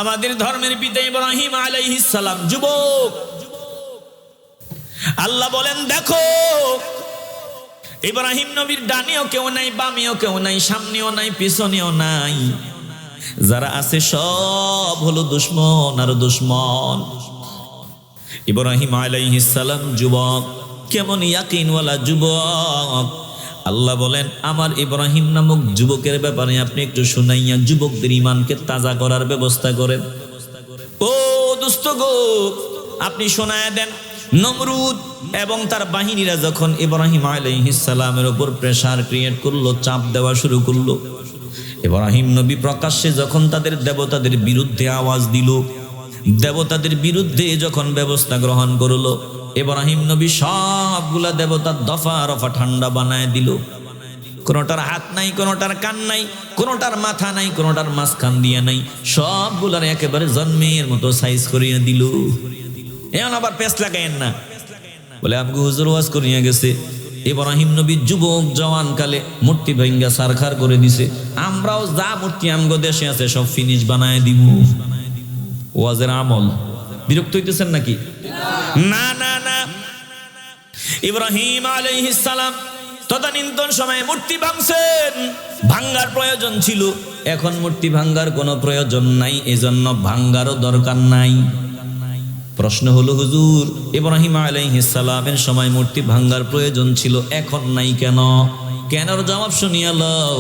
আমাদের ধর্মের পিতা ইব্রাহিম আলাইহিস সালাম যুবক। আল্লাহ বলেন দেখো ইব্রাহিম নবীর ডানেও কেউ নাই, বামেও কেউ নাই, সামনেও নাই, পিছনেও নাই, যারা আছে সব হলো দুশমন আর দুশমন। ইব্রাহিম আলাইহিস সালাম যুবক, কেমন ইয়াকিনওয়ালা যুবক। আল্লাহ বলেন আমার ইব্রাহিম নামক যুবকের ব্যাপারে আপনি একটু শুনাইয়া যুবকদের ঈমানকে তাজা করার ব্যবস্থা করেন। ও দোস্ত গো, আপনি শোনায়া দেন নমরুদ এবং তার বাহিনীরা যখন ইব্রাহিম আলাইহিস সালামের উপর প্রেসার ক্রিয়েট করলো, চাপ দেওয়া শুরু করলো, ইব্রাহিম নবী প্রকাশ্যে যখন তাদের দেবতাদের বিরুদ্ধে আওয়াজ দিল, দেবতাদের বিরুদ্ধে যখন ব্যবস্থা গ্রহণ করলো, ইব্রাহিম নবী সবগুলা দেবতার দফা রফা ঠান্ডা বানায় দিল। কোনোটার হাত নাই, কোনোটার কান নাই, কোনোটার মাথা নাই, কোনোটার মাঝখান দিয়া নাই, সবগুলার একেবারে জন্মের মতো সাইজ করিয়া দিল। এখন আবার পেস লাগাইয়েন না বলে আমাকে হুজুর ওয়াজ করিয়া গেছে ইব্রাহিম নবী যুবক জওয়ান কালে মূর্তি ভাঙ্গা সারখার করে দিছে, আমরাও যা মূর্তি আমগো দেশে আছে সব ফিনিশ বানায় দিব। ওয়াজের আমল। বিরক্ত হইতেছেন নাকি? না না না, ইব্রাহিম আলাইহিস সালাম তদানীন্তন সময়ে মূর্তি ভাঙছেন, ভাঙ্গার প্রয়োজন ছিল, এখন মূর্তি ভাঙ্গার কোনো প্রয়োজন নাই, এজন্য ভাঙ্গারও দরকার নাই। প্রশ্ন হলো হুজুর ইব্রাহিম আলাইহিস সালামের সময় মূর্তি ভাঙ্গার প্রয়োজন ছিল, এখন নাই কেন? কেনর জবাব শুনিয়া লও।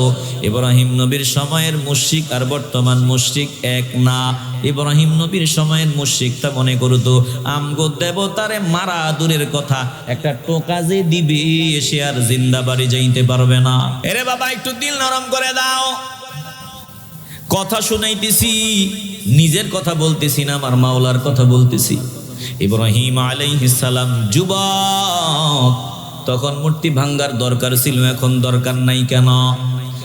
ইব্রাহিম নবীর সময়ের মুশরিক আর বর্তমান মুশরিক এক না। ইব্রাহিম নবীর সময়ের মুশরিকটা মনে করতো আমগো দেবতারে মারা দূরের কথা, একটা টোকা যে দিবে সে আর জিন্দা বাড়ি যাইতে পারবে না। এরে বাবা একটু দিল নরম করে দাও, কথা শুনাইতেছি, নিজের কথা বলতেছি না, আমার মাওলার কথা বলতেছি। ইব্রাহিম আলাইহিস সালাম যুবক, তখন মূর্তি ভাঙ্গার দরকার ছিল, এখন দরকার নাই কেন?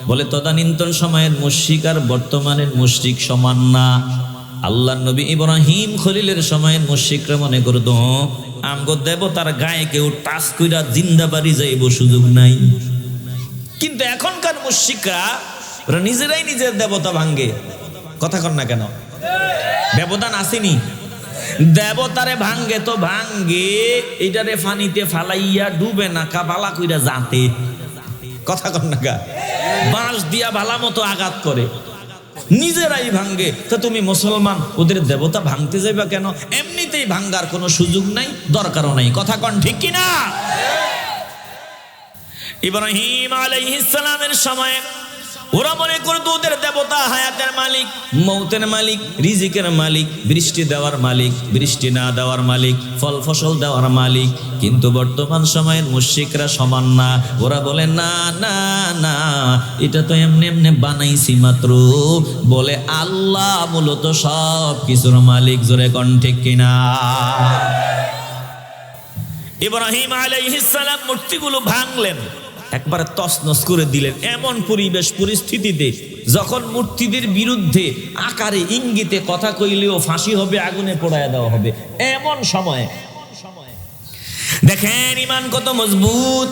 বলে তদানীন্তন সময়ের মুশরিক আর বর্তমানের মুশরিক সমান না। আল্লাহর নবী ইব্রাহিম খলিলের সময়ের মুশরিকরা মনে করতো আমগো দেবতার গায়ে কেউ টাচ কইরা জিন্দা বাড়ি যাইব সুযোগ নাই। কিন্তু এখনকার মুশরিকরা ওরা নিজেরাই নিজের দেবতা ভাঙ্গে। কথা কর না কেন? ব্যবধান আসেনি? দেবতারে ভাঙ্গে তো ভাঙ্গে, এটারে ফানিতে ফালাইয়া ডুবে না কাবালা কইরা যাতে। কথা কর না গা, বাঁশ দিয়া ভালা মতো আঘাত করে, নিজেরাই ভাঙ্গে। তো তুমি মুসলমান ওদের দেবতা ভাঙতে যাইবা কেন? এমনিতেই ভাঙ্গার কোনো সুযোগ নাই, দরকারও নাই। কথা কন ঠিক কিনা? ইব্রাহিম আলাইহিস সালামের সময় ওরা মনে করতো ওদের দেবতা হায়াতের মালিক, মৌতের মালিক, রিজিকের মালিক, বৃষ্টি দেওয়ার মালিক, বৃষ্টি না দেওয়ার মালিক, ফল ফসল দেওয়ার মালিক। কিন্তু বর্তমান সময়ের মুশরিকরা সমান না। ওরা বলে না না না, এটা তো এমনি এমনি বানাইছি মাত্র। বলে আল্লাহ মূলত সব কিছুর মালিক। জোরে কোন ঠিক কিনা? ইব্রাহিম আলাইহিস সালাম মূর্তিগুলো ভাঙলেন, একবারে তছনছ করে দিলেন। এমন পরিবেশ পরিস্থিতিতে যখন মূর্তিদের বিরুদ্ধে আকারে ইঙ্গিতে কথা কইলেও ফাঁসি হবে, আগুনে পোড়ায় দেওয়া হবে, এমন সময় দেখেন ঈমান কত মজবুত।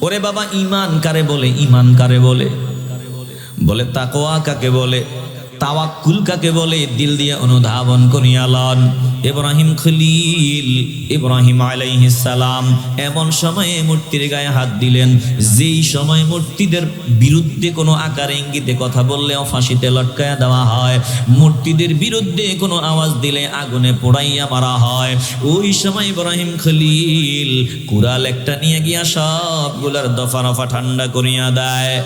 ওরে বাবা, ঈমান কারে বলে? ঈমান কারে বলে? বলে তাকওয়া কাকে বলে? তাওয়াক্কুল কাকে বলে? দিল দিয়ে অনুধাবন করিয়া লন। ইব্রাহিম খলিল ইব্রাহিম আলাইহিস সালাম এমন সময়ে মূর্তির গায়ে হাত দিলেন, যেই সময় মূর্তিদের বিরুদ্ধে কোনো আকার ইঙ্গিতে কথা বললেও ফাঁসিতে লটকায়া দেওয়া হয়, মূর্তিদের বিরুদ্ধে কোনো আওয়াজ দিলে আগুনে পোড়াইয়া মারা হয়। ওই সময় ইব্রাহিম খলিল কুড়াল একটা নিয়ে গিয়া সবগুলার দফা রফা ঠান্ডা করিয়া দেয়।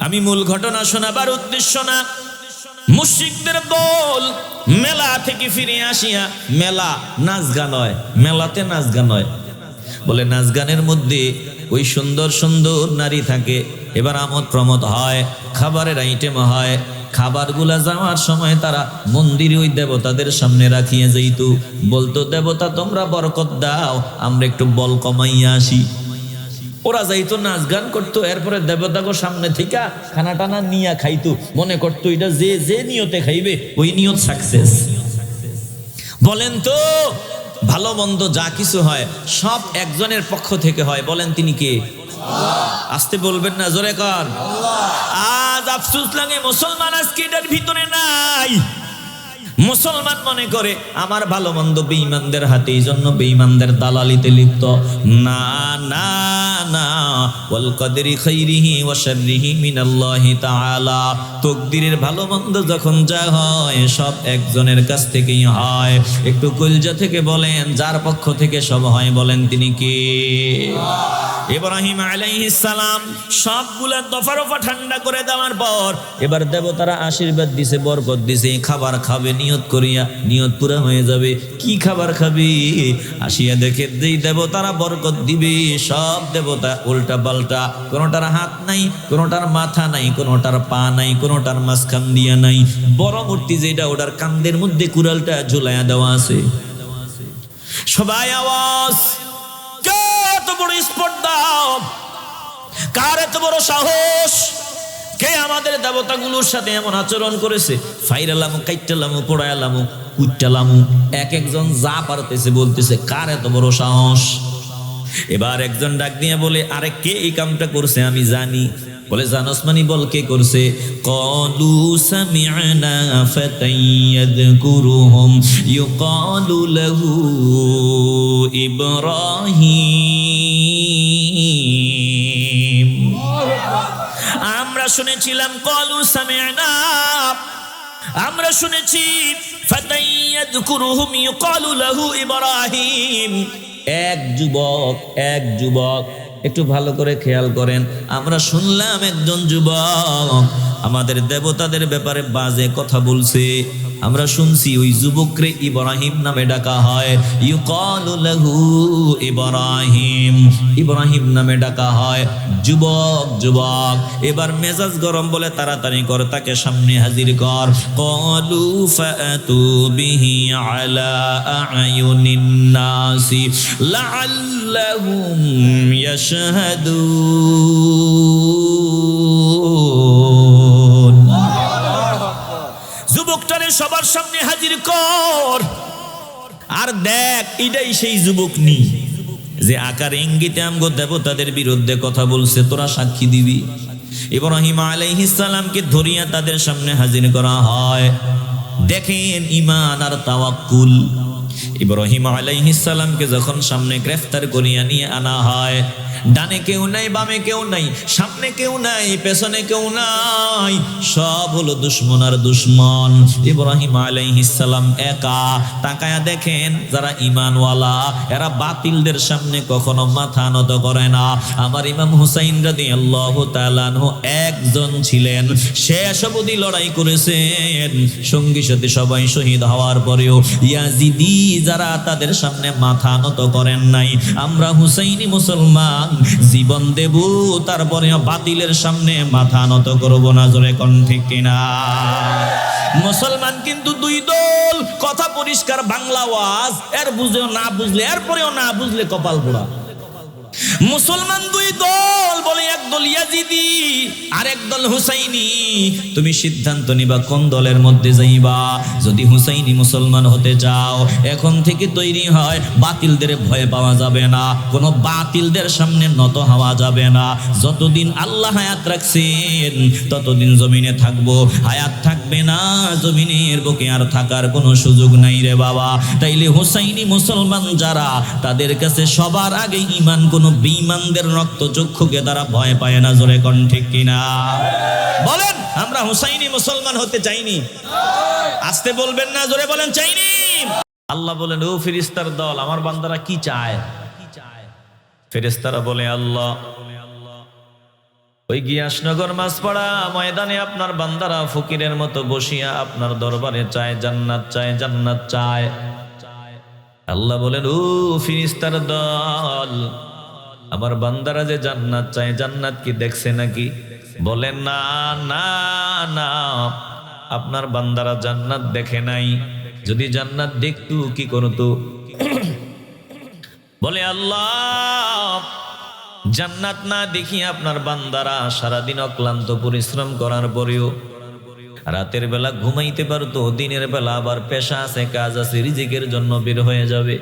আমি মূল ঘটনা শোনাবার উদ্দেশ্য না, মুশরিকদের দল মেলা থেকে ফিরে আসিয়া, মেলা নাচ গান হয়, মেলাতে নাচ গান হয়। বলে নাচ গানের মধ্যে ওই সুন্দর সুন্দর নারী থাকে, এবার আমোদ প্রমোদ হয়, খাবারের আইটেম হয়। খাবারগুলা যাওয়ার সময় তারা মন্দিরে ওই দেবতাদের সামনে রাখিয়া যাইত, বলতো দেবতা তোমরা বরকত দাও, আমরা একটু বল কমাইয়া আসি। ওরা যাইতো নাচ গান করতো, এরপরে দেবতাগো সামনে থেকে খানা টানা নিয়া খাইতো, মনে করতো এটা যে যে নিয়তে খাইবে ওই নিয়ত সাকসেস। বলেন তো ভালো মন্দ যা কিছু হয় সব একজনের পক্ষ থেকে হয়, বলেন তিনি কে? আসতে বলবেন না, জোরে কর। আজ আজ আফসোস লাগে মুসলমান আজকে এটার ভিতরে নাই। মুসলমান মনে করে আমার ভালো মন্দ বেঈমানদের হাতে, এই জন্য বেঈমানদের দালালিতে লিপ্ত। না না না, ওয়াল কদরি খাইরিহি ওয়া শাররিহি মিনাল্লাহি তাআলা। তকদিরের ভালো মন্দ যখন যা হয় সব একজনের কাছ থেকেই হয়। একটু কলজা থেকে বলেন, যার পক্ষ থেকে সব হয় বলেন তিনি কে? ইব্রাহিম আলাইহিস সালাম সবগুলা দফা রফা ঠান্ডা করে দেওয়ার পর এবার দেবতারা আশীর্বাদ দিছে, বরকত দিছে, খাবার খাবে নিয়ত করিয়া, নিয়ত পুরা হয়ে যাবে। কি খাবার খাবি? আসিয়া দেখে যেই দেবতারা বরকত দিবে সব দেবতা উল্টা পাল্টা, কোনোটার হাত নাই, কোনোটার মাথা নাই, কোনোটার পা নাই, কোনোটার মাঝখান দিয়া নাই। বড় মূর্তি যেটা ওটার কান্দের মধ্যে কুড়ালটা ঝুলাইয়া দেওয়া আছে। সবাই আওয়াজ, এত বড় স্পর্ধা, কার এত বড় সাহস? কে আমাদের দেবতাগুলোর সাথে এমন আচরণ করেছে? ফাইরালামু, কাইটালামু, পোড়ায়ালামু, কুইটালামু, এক একজন যা পারতেছে বলতেছে, কার এত বড় সাহস? এবার একজন ডাক দিয়ে বলে, আরে কে এই কামটা করছে আমি জানি। বলে জানোস মানি? বল কে করছে? ক্বালু সামি'না ফাতান ইয়াযকুরুহুম ইউকালু লাহু ইব্রাহিম। আমরা শুনেছিলাম, ক্বালু সামি'না, আমরা শুনেছি, ফাতান ইয়াযকুরুহুম ইউকালু লাহু ইব্রাহিম। এক যুবক, একটু ভালো করে খেয়াল করেন, আমরা শুনলাম একজন যুবক আমাদের দেবতাদের ব্যাপারে বাজে কথা বলছে। আমরা শুনছি ওই যুবকরে ইব্রাহিম নামে ডাকা হয়। ইউকালু লাহু ইব্রাহিম, ইব্রাহিম নামে ডাকা হয়। যুবক এবার মেজাজ গরম, বলে তাড়াতাড়ি কর, তাকে সামনে হাজির কর। ক্বালু ফাতু বিহি আলা আয়ুনিন নাসি লাআল্লাহুম ইয়াশহাদুন। যুবকটারে সবার সামনে হাজির কর, আর দেখ এটাই সেই যুবক নি যে আকার ইঙ্গিতে আমগো দেবতাদের বিরুদ্ধে কথা বলছে, তোরা সাক্ষী দিবি। ইব্রাহিম আলাইহিস সালামকে ধরিয়া তাদের সামনে হাজির করা হয়। দেখেন ঈমান আর তাওয়াক্কুল। ইব্রাহিম আলাইহিস সালামকে যখন সামনে গ্রেফতার করিয়া নিয়ে আনা হয়, ডানে কেউ নাই, বামে কেউ নাই, সামনে কেউ নাই, পেছনে কেউ নাই, সব হলো দুশ্মন আর দুশ্মন। ইব্রাহিম আলাইহিস সালাম একা। তাকায়া দেখেন যারা ঈমানওয়ালা এরা বাতিলদের সামনে কখনো মাথা নত করে না। আমার ইমাম হুসাইন রাদিয়াল্লাহু তাআলা আনহু একজন ছিলেন, শেষ অবধি লড়াই করেছেন, সঙ্গী সাথী সবাই শহীদ হওয়ার পরেও ইয়াজিদি যারা তাদের সামনে মাথা নত করেন নাই। আমরা হুসাইনি মুসলমান, জীবন দেব তারপরে বাতিলের সামনে মাথা নত করব না। জোরে কোন ঠিক কিনা? মুসলমান কিন্তু দুই দল, কথা পরিষ্কার, বাংলা ওয়াজ, এর বুঝেও না বুঝলে, এরপরেও না বুঝলে কপাল পোড়া। মুসলমান দুই দল, বলে এক দল ইয়াজিদি আর এক দল হুসাইনি। তুমি সিদ্ধান্ত নিবা কোন দলের মধ্যে যাইবা। যদি হুসাইনি মুসলমান হতে চাও এখন থেকে তৈরি হয়, বাতিলদের ভয় পাওয়া যাবে না, কোনো বাতিলদের সামনে নত হওয়া যাবে না। যতদিন আল্লাহ হায়াত রাখছেন ততদিন জমিনে থাকবো, হায়াত থাকবে না জমিনের বুকে আর থাকার কোনো সুযোগ নাই রে বাবা। তাইলে হুসাইনি মুসলমান যারা, তাদের কাছে সবার আগে ঈমান, কোন বেঈমানদের রক্ত চক্ষুকে তারা ভয় পায় না। জোরে কোন ঠিক কিনা? বলেন, আমরা হুসাইনি মুসলমান হতে চাইনি। আস্তে বলবেন না, জোরে বলেন চাইনি। আল্লাহ বলেন, ও ফেরেশতার দল, আমার বান্দারা কি চায়? ফেরেশতারা বলে, আল্লাহ ওই গিয়াসনগর মাছপাড়া ময়দানে আপনার বান্দারা ফকিরের মতো বসিয়া আপনার দরবারে চায় জান্নাত, চায় জান্নাত চায়। আল্লাহ বলেন, ও ফেরেশতার দল, আমার বান্দারা যে জান্নাত চায়, জান্নাত কি দেখছে নাকি? বলেন, না না না, আপনার বান্দারা জান্নাত দেখে নাই। যদি জান্নাত দেখতো কি করতো? বলে, আল্লাহ জান্নাত না দেখি আপনার বান্দারা সারাদিন অক্লান্ত পরিশ্রম করার পরেও রাতের বেলা ঘুমাইতে পারতো, দিনের বেলা আবার পেশা আছে, কাজ আছে, রিজিকের জন্য বের হয়ে যাবে।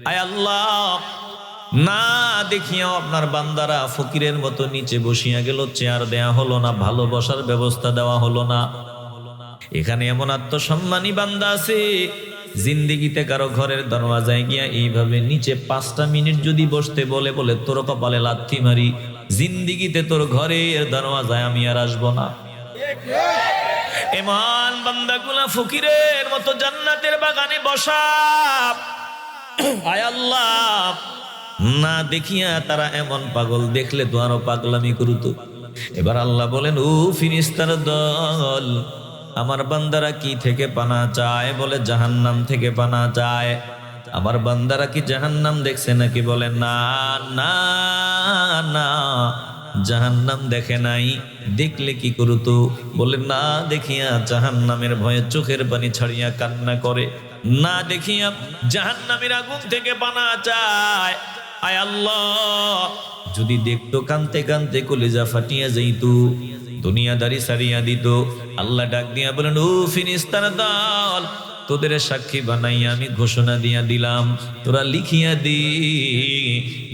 আয় আল্লাহ, না দেখিয়াও আপনার বান্দারা ফকিরের মতো নিচে বসিয়া গেল, চেয়ার দেয়া হলো না, ভালো বসার ব্যবস্থা দেওয়া হলো না। এখানে এমন আত্মসম্মানী বান্দা আছে, জিন্দিগিতে কারো ঘরের দরওয়াজায় গিয়া এইভাবে নিচে 5টা মিনিট যদি বসতে বলে, বলে তোর কপালে লাথি মারি, জিন্দিগিতে তোর ঘরের দরওয়াজায় আমি আর আসবো না। এমন বান্দাগুলা ফকিরের মতো জান্নাতের বাগানে বসা, আয় আল্লাহ, না দেখিয়া তারা এমন পাগল, দেখলে তো আরো পাগলামি করত। এবার আল্লাহ বলেন, ও ফিরিস্তার দল, আমার বান্দারা কি থেকে পানা চায়? বলে জাহান্নাম থেকে পানা চায়। আমার বান্দারা কি জাহান্নাম দেখছে নাকি? বলে না না না, জাহান্নাম দেখে নাই। দেখলে কি করতো? বলে না দেখিয়া জাহান্নামের ভয়ে চোখের পানি ছাড়িয়া কান্না করে, না দেখিয়া জাহান্নামের আগুন থেকে পানা চায়। আয় আল্লাহ, যদি দেখতো কানতে কানতে কলিজা ফাটিয়া যাইত, দুনিয়াদারি সারিয়া দিত। আল্লাহ ডাক দিয়া বলেন, ও ফিরিস্তার দল, তোদের সাক্ষী বানাইয়া আমি ঘোষণা দিয়া দিলাম, তোরা লিখিয়া দি,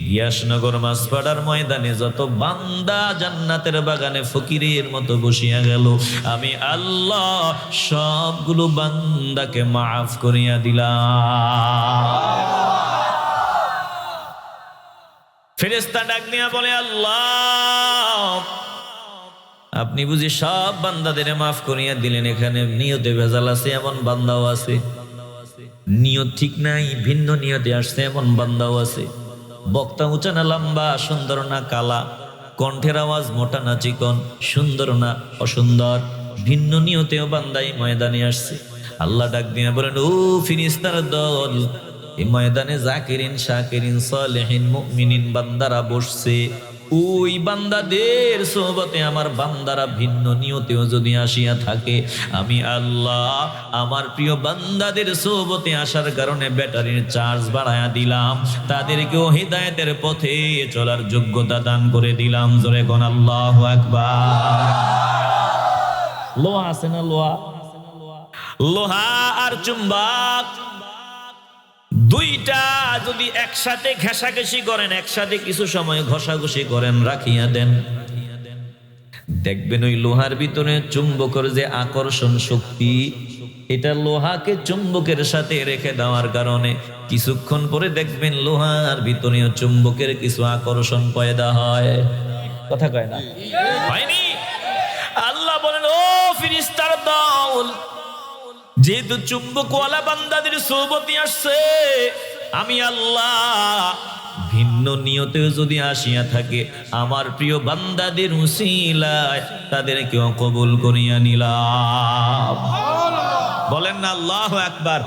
গিয়াসনগর মাছপাড়ার ময়দানে যত বান্দা জান্নাতের বাগানে ফকিরের মতো বসিয়া গেল, আমি আল্লাহ সবগুলো বান্দাকে মাফ করিয়া দিলাম। ফেরেশতা ডাক দিয়া বলে, আল্লাহ, আপনি বুঝি সব বান্দাদের মাফ করিয়া দিলেন, এখানে নিয়তে ভেজাল আছে এমন বান্দাও আছে, নিয়ত ঠিক নাই ভিন্ন নিয়তে আসছে এমন বান্দাও আছে, বক্তা উঁচা না লম্বা, সুন্দর না কালা, কণ্ঠের আওয়াজ মোটা না চিকন, সুন্দর না অসুন্দর, ভিন্ন নিয়তেও বান্দাই ময়দানে আসছে। আল্লাহ ডাক দিয়া বলেন, ও ফিরিস্তার দল, এই ময়দানে জাকিরিন শাকিরিন সালেহিন মুমিনিন বান্দারা বসছে, ওই বান্দাদের সোহবতে আমার বান্দারা ভিন্ন নিয়তেও যদি আসিয়া থাকে, আমি আল্লাহ আমার প্রিয় বান্দাদের সোহবতে আসার কারণে ব্যাটারির চার্জ বাড়ায়া দিলাম, তাদেরকেও হিদায়াতের পথে চলার যোগ্যতা দান করে দিলাম। জোরে কোন আল্লাহু আকবার। লোহা আছে না, লোহা, লোহা আর চুম্বক দুইটা যদি একসাথে ঘেঁষাঘেঁষি করেন, একসাথে কিছু সময় ঘষাঘষি করেন, রাখিয়া দেন, দেখবেন ওই লোহার ভিতরে চুম্বকের যে আকর্ষণ শক্তি, এটা লোহাকে চুম্বকের সাথে রেখে দেওয়ার কারণে কিছুক্ষণ পরে দেখবেন লোহার ভিতরেও চুম্বকের কিছু আকর্ষণ পয়দা হয়। কথা কয় না, হয়নি? আল্লাহ বলেন, ও ফিরিস্তার দল, যেহেতু চুম্বকওয়ালা বান্দাদের সোহবতে আসছে, আমি আল্লাহ ভিন্ন নিয়তেও যদি আসিয়া থাকে, আমার প্রিয় বান্দাদের উসিলায় তাদেরকেও কবুল করিয়া নিলাম। বলেন না আল্লাহু আকবার।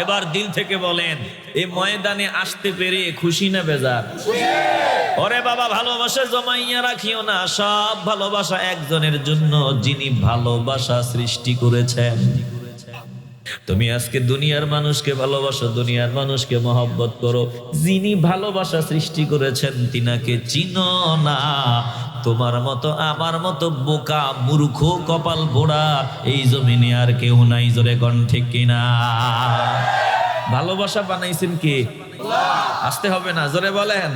এবার দিল থেকে বলেন, এই ময়দানে আসতে পেরে খুশি না বেজার? ওরে বাবা, ভালোবাসা জমাইয়া রাখিও না, সব ভালোবাসা একজনের জন্য, যিনি ভালোবাসা সৃষ্টি করেছেন। তুমি আজকে দুনিয়ার মানুষকে ভালোবাসো, দুনিয়ার মানুষকে মহব্বত করো, যিনি ভালোবাসা সৃষ্টি করেছেন তিনাকে চিনো না। তোমার মতো আমার মতো বোকা মূর্খ কপাল পোড়া এই জমিনে আর কেউ নাই। জোরে কোন ঠিক কিনা? ভালোবাসা বানাইছেন কে? আসতে হবে না, জোরে বলেন।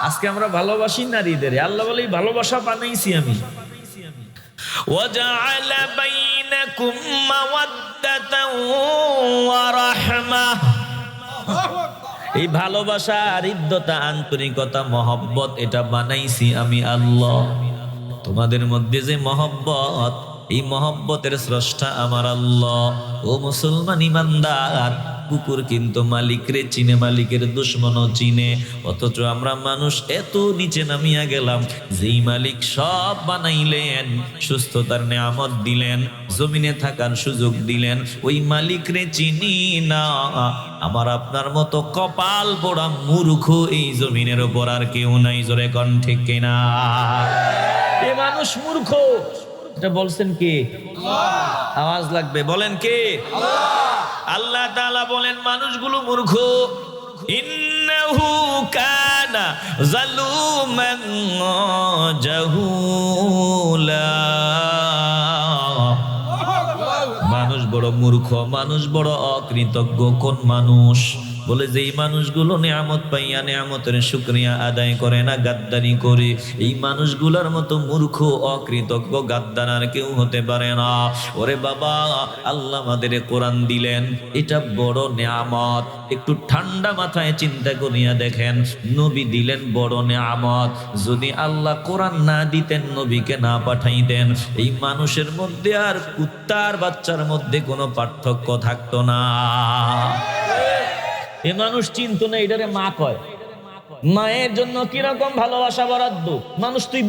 আজকে আমরা ভালোবাসি নারীদের, আল্লাহ বলে ভালোবাসা বানাইছি আমি। وَجَعَلَ بَيْنَكُمْ مَوَدَّةً وَرَحْمَةً, এই ভালোবাসা, হৃদ্যতা, আন্তরিকতা, মহব্বত, এটা বানাইছি আমি আল্লাহ। তোমাদের মধ্যে যে মহব্বত, এই মহব্বতের স্রষ্টা আমার আল্লাহ। ও মুসলমান ইমানদার, কুকুর কিন্তু মালিকরে চিনে, মালিকের দুশ্মনও চিনে, অথচ আমরা মানুষ এত নিচে নামিয়া গেলাম। যেই মালিক সব বানাইলেন, সুস্থতার নিয়ামত দিলেন, জমিনে থাকার সুযোগ দিলেন, ওই মালিকরে চিনি না। আমার আপনার মতো কপাল পোড়া মূর্খ এই জমিনের ওপর আর কেউ নাই। জোরে কোন ঠিক কিনা? এ মানুষ মূর্খ, এটা বলছেন কে? আওয়াজ লাগবে, বলেন কে? আল্লাহ তাআলা বলেন মানুষগুলো মূর্খ। ইন্নাহু কানা যালুমান জাহুলা, মানুষ বড় মূর্খ, মানুষ বড় অকৃতজ্ঞ। কোন মানুষ? বলে যে এই মানুষগুলো নিয়ামত পাইয়া নিয়ামতের শুকরিয়া আদায় করে না, গাদ্দারি করে, এই মানুষগুলোর মতো মূর্খ অকৃতজ্ঞ গাদ্দার আর কেউ হতে পারে না। ওরে বাবা, আল্লাহ আমাদের কোরআন দিলেন, এটা বড় নিয়ামত। একটু ঠান্ডা মাথায় চিন্তা করিয়া দেখেন, নবী দিলেন বড় নিয়ামত। যদি আল্লাহ কোরআন না দিতেন, নবীকে না পাঠাইতেন, এই মানুষের মধ্যে আর কুত্তার বাচ্চার মধ্যে কোনো পার্থক্য থাকতো না। এ মানুষ চিন্তা না এটারে মা কয়, মায়ের জন্য কিরকম ভালোবাসা বরাদ্দ। মানুষ তুই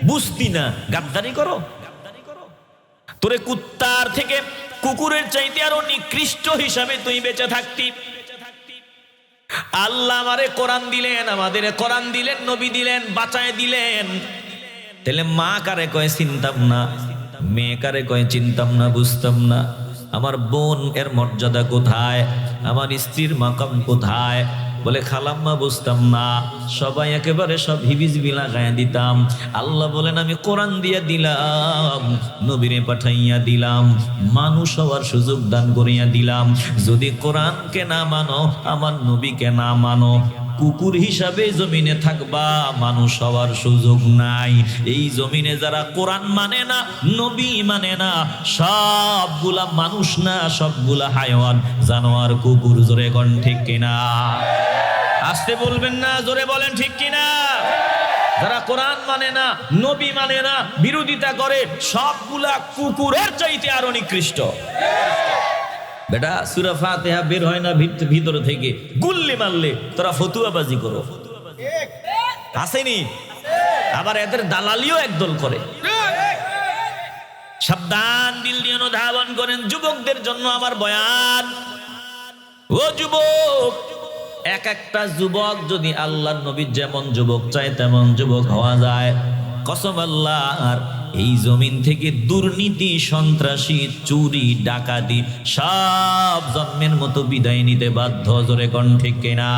বুঝতি না, গাদ্দারি করো। তোরে কুত্তার থেকে কুকুরের চাইতে আরো নিকৃষ্ট হিসাবে তুই বেঁচে থাকতি। আল্লাহ আমারে কোরআন দিলেন, আমাদের কোরআন দিলেন, নবী দিলেন, বাঁচায় দিলেন। তাহলে মা কারে কয় চিনতাম না, মেয়ে কারে কয় চিনতাম না, বুঝতাম না। আমার বোন এর মর্যাদা কোথায়, আমার স্ত্রীর মাকাম কোথায়, বলে খালাম্মা বুঝতাম না। সবাই একেবারে সব হিবিজবি লাগাইয়া দিতাম। আল্লাহ বলেন আমি কোরআন দিয়া দিলাম, নবীরে পাঠাইয়া দিলাম, মানুষ হওয়ার সুযোগ দান করিয়া দিলাম। যদি কোরআনকে না মানো, আমার নবীকে না মানো, কুকুর হিসাবে জমিনে থাকবা, মানুষ হওয়ার সুযোগ নাই। এই জমিনে যারা কোরআন মানে না, নবী মানে না, সবগুলা মানুষ না, সবগুলা হায়াওয়ান, জানোয়ার, কুকুর। জোরে কোন ঠিক কিনা? আসতে বলবেন না, জোরে বলেন ঠিক কিনা? যারা কোরআন মানে না, নবী মানে না, বিরোধিতা করে, সবগুলা কুকুরের চাইতে আরো নিকৃষ্ট। বেটা সূরা ফাতিহা বের হয় না ভিতর থেকে, গুল্লি মারলে তোরা ফতুয়াবাজি করো, আসেনি? আবার এদের দালালিও একদল করে। সাবধান, দিল দিয়ে অনুধাবন করেন। যুবকদের জন্য আমার বয়ান। ও যুবক, এক একটা যুবক যদি আল্লাহর নবী যেমন যুবক চায় তেমন যুবক হওয়া যায়, কসম আল্লাহর, এই জমিন থেকে দুর্নীতি, সন্ত্রাসী, চুরি, ডাকাতি সব জন্মের মতো বিদায় নিতে বাধ্য। জোরে কোন ঠিক কিনা?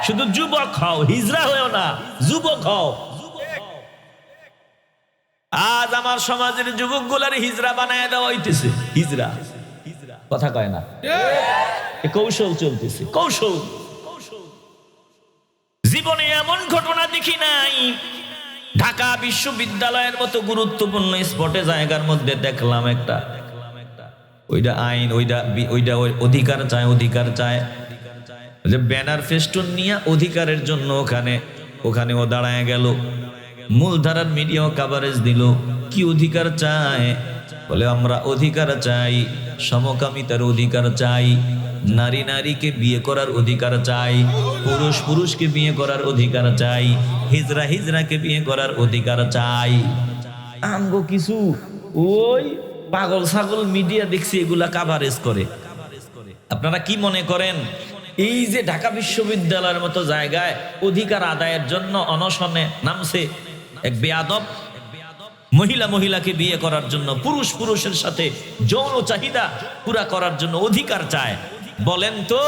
শুধু যুবক হও, হিজড়া হও না, যুবক হও। আজ আমার সমাজের যুবক গুলার হিজড়া বানায় দেওয়া হইতেছে। হিজড়া কথা কয় না, কৌশল চলতেছে, কৌশল। জীবনে এমন ঘটনা দেখি নাই। ঢাকা বিশ্ববিদ্যালয়ের মতো গুরুত্বপূর্ণ স্পটে জায়গার মধ্যে দেখলাম একটা, ওইটা আইন, ওইটা অধিকার চায়, অধিকার চায়, যে ব্যানার ফেস্টুন নিয়ে অধিকারের জন্য ওখানে ও দাঁড়ায় গেল। মূলধারার মিডিয়াও কভারেজ দিল। কি অধিকার চায়? বলে আমরা অধিকার চাই, সমকামিতার অধিকার চাই, নারী নারীকে বিয়ে করার অধিকার চাই, পুরুষ পুরুষকে বিয়ে করার অধিকার চাই, হিজরা হিজরাকে বিয়ে করার অধিকার চাই। আমগো কিছু ওই পাগল ছাগল মিডিয়া দেখছি এগুলা কভারেজ করে। আপনারা কি মনে করেন এই যে ঢাকা বিশ্ববিদ্যালয়ের মতো জায়গায় অধিকার আদায়ের জন্য অনশনে নামছে এক বেয়াদব, মহিলাকে বিয়ে করার জন্য, পুরুষ পুরুষের সাথে যৌন চাহিদা পুরা করার জন্য অধিকার চায়, বলেন তো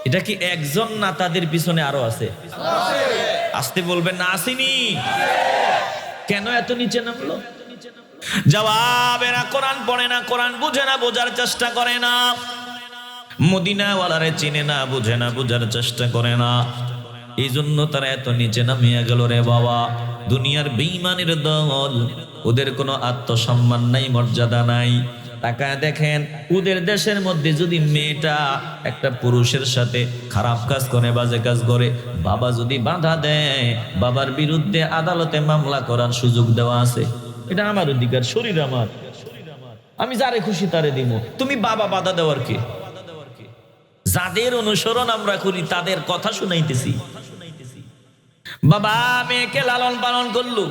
এটা কি একজন না, তাদের পিছনে আরো আছে? আসতে বলবেন না, আসেনি? কেন এত নিচে নামলো? জবাব, এরা কোরআন পড়ে না, কোরআন বুঝে না, বোঝার চেষ্টা করে না, মদিনাওয়ালারে চিনে না, বুঝে না, বোঝার চেষ্টা করে না। এই জন্য তারা এত নিচে নামিয়া গেল রে বাবা। দুনিয়ার বেঈমানের দল, ওদের কোনো আত্মসম্মান নাই, মর্যাদা নাই। তাকায় দেখেন, ওদের দেশের মধ্যে যদি মেয়েটা একটা পুরুষের সাথে খারাপ কাজ করে, বাজে কাজ করে, বাবা যদি বাধা দেয়, বাবার বিরুদ্ধে আদালতে মামলা করার সুযোগ দেওয়া আছে। এটা আমার অধিকার, শরীর আমার, আমি যারে খুশি তারে দিব। তুমি বাবা বাধা দেওয়ার কে? যাদের অনুসরণ আমরা করি তাদের কথা শুনাইতেছি। বাবা মেয়েকে লালন পালন করলো,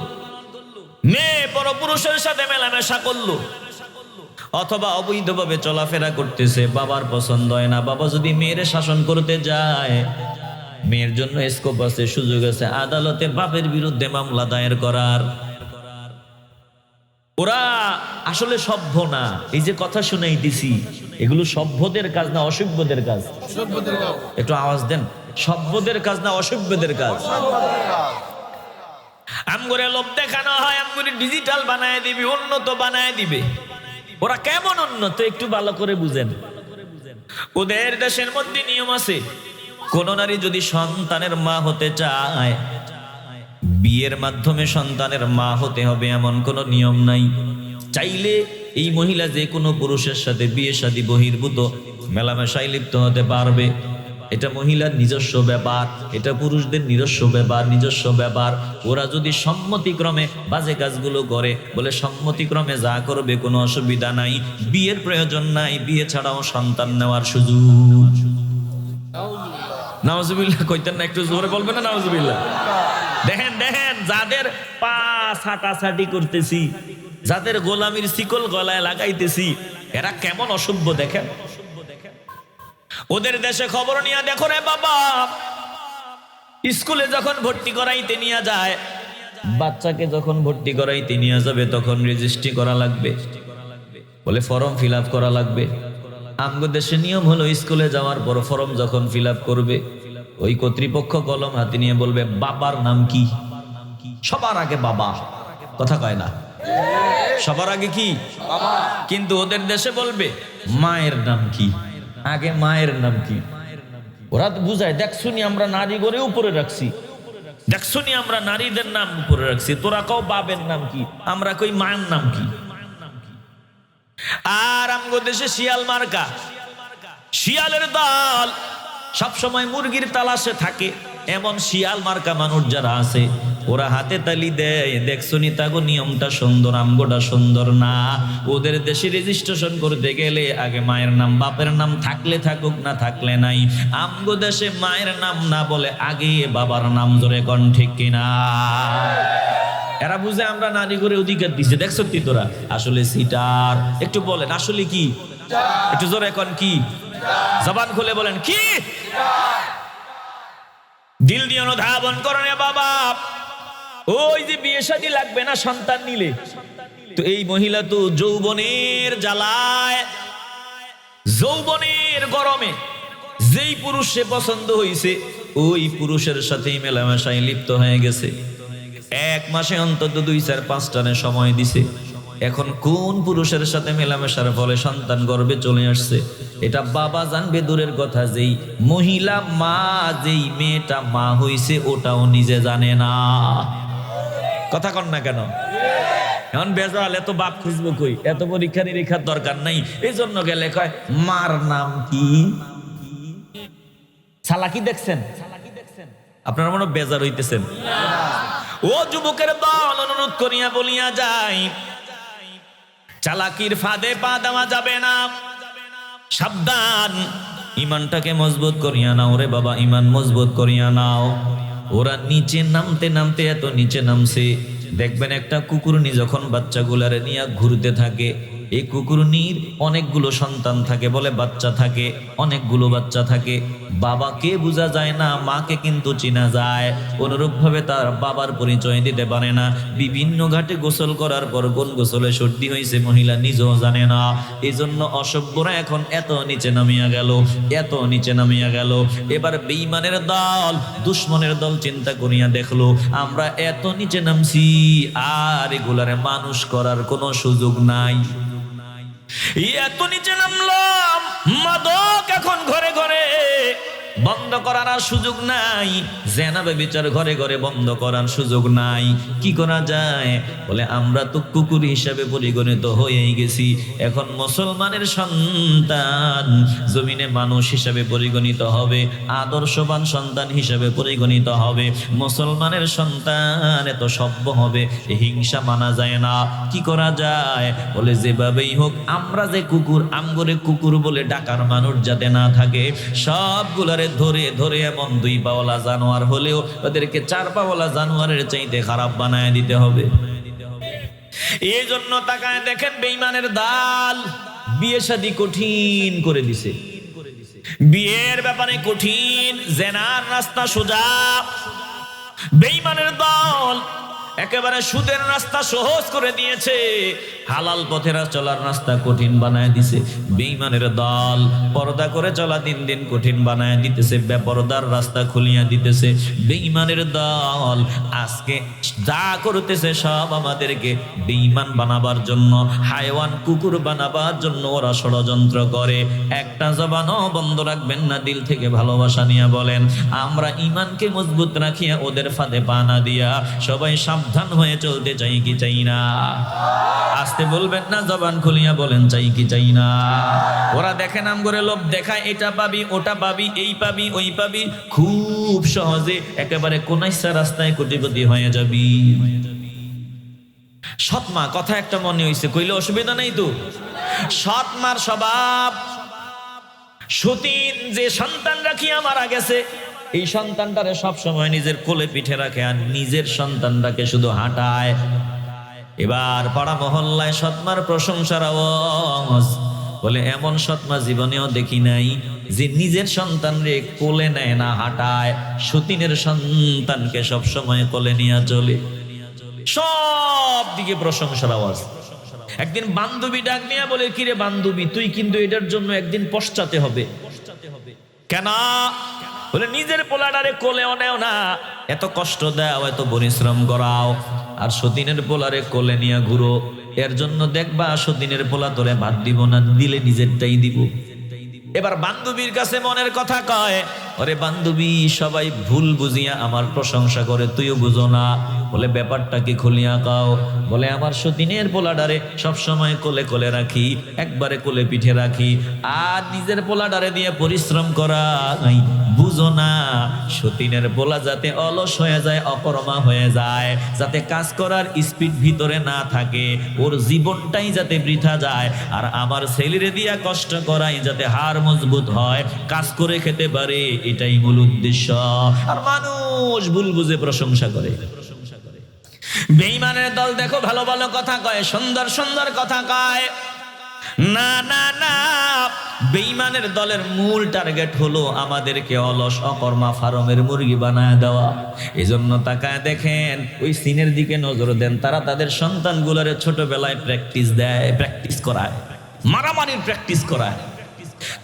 মেয়ে পরপুরুষের সাথে মেলামেশা করলো, অথবা অবৈধভাবে চলাফেরা করতেছে, বাবার পছন্দ হয় না। বাবা যদি মেয়ের শাসন করতে যায়, মেয়ের জন্য স্কোপ আছে, সুযোগ আছে আদালতে বাপের বিরুদ্ধে মামলা দায়ের করার। ওরা আসলে সভ্য না। এই যে কথা শুনাইতেছি, এগুলো সভ্যদের কাজ না অসভ্যদের কাজ? একটু আওয়াজ দেন। সভ্যদের কাজ না অসভ্যদের কাজ? আমগরে লোভ দেখানো হয়, আমগরে ডিজিটাল বানায় দিবি, উন্নত বানায় দিবে। ওরা কেমন উন্নত একটু ভালো করে বুঝেন। ওদের দেশের মধ্যে নিয়ম আছে, কোন নারী যদি সন্তানের মা হতে চায়, বিয়ের মাধ্যমে সন্তানের মা হতে হবে এমন কোনো নিয়ম নাই। চাইলে এই মহিলা যে কোনো পুরুষের সাথে বিয়ে শাদী বহির্ভূত মেলামেশায় লিপ্ত হতে পারবে। এটা মহিলার নিজস্ব ব্যাপার, এটা পুরুষদের নিজস্ব ব্যাপার। ওরা যদি সম্মতিক্রমে বাজে কাজগুলো করে, বলে সম্মতিক্রমে যা করবে কোনো অসুবিধা নাই, বিয়ের প্রয়োজন নাই, বিয়ে ছাড়াও সন্তান নেওয়ার সুযোগ। নাউজুবিল্লাহ কইতেন না, একটু জোরে বলবেন না নাউজুবিল্লাহ। দেখেন দেখেন, যাদের পা ছাটাছাটি করতেছি, যাদের গোলামির শিকল গলায় লাগাইতেছি, এরা কেমন অসভ্য দেখেন। ওদের দেশে খবর নিয়ে দেখো রে বাবা, স্কুলে যখন ভর্তি করাইতে নিয়ে যায়, বাচ্চাকে যখন ভর্তি করাইতে নিয়ে যাবে তখন রেজিস্ট্রি করা লাগবে, বলে ফর্ম ফিল আপ করা লাগবে। আমগো দেশে নিয়ম হলো স্কুলে যাওয়ার পর ফর্ম যখন ফিল আপ করবে, ওই কর্তৃপক্ষ কলম হাতে নিয়ে বলবে বাবার নাম কি। সবার আগে বাবা, কথা কয় না, সবার আগে কি বাবা। কিন্তু ওদের দেশে বলবে মায়ের নাম কি, আগে মায়ের নাম কি। ওরা তো বুঝায়, দেখছুনি আমরা নারী গড়ে উপরে রাখছি, দেখছুনি আমরা নারীদের নাম উপরে রাখছি, তোরা কও বাবের নাম কি, আমরা কই মায়ের নাম কি। আর আমগো দেশে শিয়াল মার্কা, শিয়ালের দল সবসময় মুরগির তালাশে থাকে। এমন শিয়াল মার্কা মানুষ যারা আছে, ওরা হাতে তালি দেয়, দেখছনি তাগো নিয়মটা সুন্দর, আমগোটা সুন্দর না। ওদের দেশে রেজিস্ট্রেশন করতে গেলে আগে মায়ের নাম, বাপের নাম থাকলে থাকুক না থাকলে নাই। আমগো দেশে মায়ের নাম না বলে আগে বাবার নাম, ধরে কোন ঠিক কিনা। এরা বুঝে আমরা নারী করে অধিকার দিছে, দেখছ কি তোরা, আসলে সিটার। একটু বলেন আসলে কি, একটু জোরে এখন কি, জবান খুলে বলেন কি। দিল দিয়ে অনুধাবন করেন বাবা, ওই যে বিয়ে শাদী লাগবে না সন্তান নিলে, তো এই মহিলা তো যৌবনের জ্বালায়, যৌবনের গরমে যেই পুরুষে পছন্দ হয়েছে ওই পুরুষের সাথেই মেলামেশায় লিপ্ত হয়ে গেছে। এক মাসে অন্তত 2-4-5 সময় দিছে। এখন কোন পুরুষের সাথে মেলামেশার ফলে সন্তান গর্ভে চলে আসছে, এটা বাবা জানবে দূরের কথা, যেই মহিলা মা, যেই মেয়েটা মা হইছে ওটাও নিজে জানে না। কথা কন না কেন? এখন বেজাল, এত বাপ খুঁজবো কই, এত পরীক্ষা নিরীক্ষার দরকার নাই। এই জন্য গেলে কয় মার নাম কি। চালাকি দেখছেন আপনারা, মনে বেজার হইতেছেন। ও যুবকের দল, অনুরোধ করিয়া বলিয়া যায়, চালাকির ফাঁদে পা দেওয়া যাবে না, সাবধান। ইমানটাকে মজবুত করিয়া নাও রে বাবা, ইমান মজবুত করিয়া নাও। ওরা নিচে নামতে নামতে এত নিচে নামছে, দেখবেন একটা কুকুরনি যখন বাচ্চাগুলারে নিয়ে ঘুরতে থাকে, এই কুকুরনির অনেকগুলো সন্তান থাকে, বলে বাচ্চা থাকে, অনেকগুলো বাচ্চা থাকে। বাবাকে বোঝা যায় না, মাকে কিন্তু চেনা যায়। অনুরূপ ভাবে তার বাবার পরিচয় দিতে পারে না। বিভিন্ন ঘাটে গোসল করার পর কোন গোসলে সর্দি হয়েছে মহিলা নিজেও জানে না। এই জন্য অসভ্যরা এখন এত নিচে নামিয়া গেল, এত নিচে নামিয়া গেল। এবার বেঈমানের দল, দুশ্মনের দল চিন্তা করিয়া দেখলো, আমরা এত নিচে নামছি, আর এগুলারে মানুষ করার কোনো সুযোগ নাই। এত নিচে নামলাম, মাদক এখন ঘরে ঘরে, বন্ধ করার আর সুযোগ নাই। জেনা ব্যভিচার ঘরে ঘরে, বন্ধ করার সুযোগ নাই। কি করা যায়? বলে আমরা তো কুকুর হিসাবে পরিগণিত হয়েই গেছি, এখন মুসলমানের সন্তান জমিনে মানুষ হিসাবে পরিগণিত হবে, আদর্শবান সন্তান হিসাবে পরিগণিত হবে। মুসলমানের সন্তান এত সভ্য হবে, হিংসা মানা যায় না। কি করা যায়? বলে যেভাবেই হোক আমরা যে কুকুর, আমগরে কুকুর বলে ডাকার মানুষ যাতে না থাকে, সবগুলারে ধরে ধরে এমন 2 পাওয়ালা জানোয়ার হলেও ওদেরকে 4 পাওয়ালা জানোয়ারের চাইতে খারাপ বানায় দিতে হবে। এই জন্য তাকায় দেখেন, বেঈমানের দাল বিয়ে শাদী কঠিন করে দিছে, বিয়ের ব্যাপারে কঠিন, জেনার রাস্তা সোজা। বেঈমানের দল একেবারে সুদের রাস্তা সহজ করে দিয়েছে, হালাল পথে চলার রাস্তা কঠিন বানায় দিছে। বেঈমানের দল পর্দা করে চলা দিন দিন কঠিন বানায় দিতেছে, বেপরদার রাস্তা খুলিয়া দিতেছে। বেঈমানের দল আজকে যা করতেছে সব আমাদেরকে বেঈমান বানাবার জন্য, হায়ওয়ান কুকুর বানাবার জন্য ওরা ষড়যন্ত্র করে। একটা জবানও বন্ধ রাখবেন না, দিল থেকে ভালোবাসা নিয়ে বলেন, আমরা ঈমানকে মজবুত রাখিয়া ওদের ফাঁদে পা না দিয়া সবাই সাবধান হয়ে চলতে চাই কি চাই না? আসতে বলবেন না, জবান খুলিয়া বলেন চাই কি চাই না? ওরা দেখে নাম করে লোভ দেখায়, এটা পাবি ওটা পাবি এই পাবি ওই পাবি, খুব সহজে একেবারে কোনাইসা রাস্তায় কোটিপতি হয়ে যাবি। সৎমা কথা একটা মনে হইছে, কইলে অসুবিধা নাই তো। সৎমার স্বভাব, সতীন যে সন্তান রাখিয়া মারা গেছে, এই সন্তানটারে সব সময় নিজের কোলে পিঠে রাখে আর নিজের সন্তানটাকে শুধু হাঁটায়। এবার পাড়া মহল্লায় সৎমার প্রশংসার আওয়াজ, বলে এমন সৎমা জীবনেও দেখি নাই যে নিজের সন্তানরে কোলে নেয় না, হাঁটায়। সতীনের সন্তানকে সব সময় কোলে নিয়ে চলে, সব দিকে প্রশংসার আওয়াজ। একদিন বান্ধবী ডাক নিয়ে বলে, কিরে বান্ধবী, তুই কিন্তু এটার জন্য একদিন পশ্চাতে হবে। কেন? বলে নিজের পোলাটারে কোলেও নেও না, এত কষ্ট দাও, এত পরিশ্রম করাও, আর সতীনের পোলারে কোলে নিয়ে ঘুরো, এর জন্য দেখবা সতীনের পোলা তোরে ভাত দিব না, দিলে নিজেরটাই দিব। এবার বান্ধবীর কাছে মনের কথা কয়, ওরে বান্ধবী, সবাই ভুল বুঝিয়া আমার প্রশংসা করে, তুইও বুঝো না। বলে ব্যাপারটা কি খুলিয়া কাও? বলে আমার সতীনের পোলাডারে সবসময় কোলে কোলে রাখি, একবারে কোলে পিঠে রাখি, আর নিজের পোলাডারে দিয়ে পরিশ্রম করাই। বুঝো না, সতীনের পোলা যাতে অলস হয়ে যায়, অকর্মা হয়ে যায়, যাতে কাজ করার স্পিড ভিতরে না থাকে, ওর জীবনটাই যাতে বৃথা যায়, আর আমার ছেলেরে দিয়া কষ্ট করাই যাতে হাড় মজবুত হয়, কাজ করে খেতে পারে, এটাই মূল উদ্দেশ্য। আর মানুষ ভুল বুঝে প্রশংসা করে। বেঈমানের দল দেখো ভালো ভালো কথা কয়, সুন্দর সুন্দর কথা কয়। না না না, বেঈমানের দলের মূল টার্গেট হলো আমাদেরকে অলস অকর্মা ফার্মের মুরগি বানায় দেওয়া। এজন্য তাকায় দেখেন, ওই সিনের দিকে নজর দেন, তারা তাদের সন্তানগুলোরে ছোটবেলায় প্র্যাকটিস দেয়, প্র্যাকটিস করায়, মারামারির প্র্যাকটিস করায়,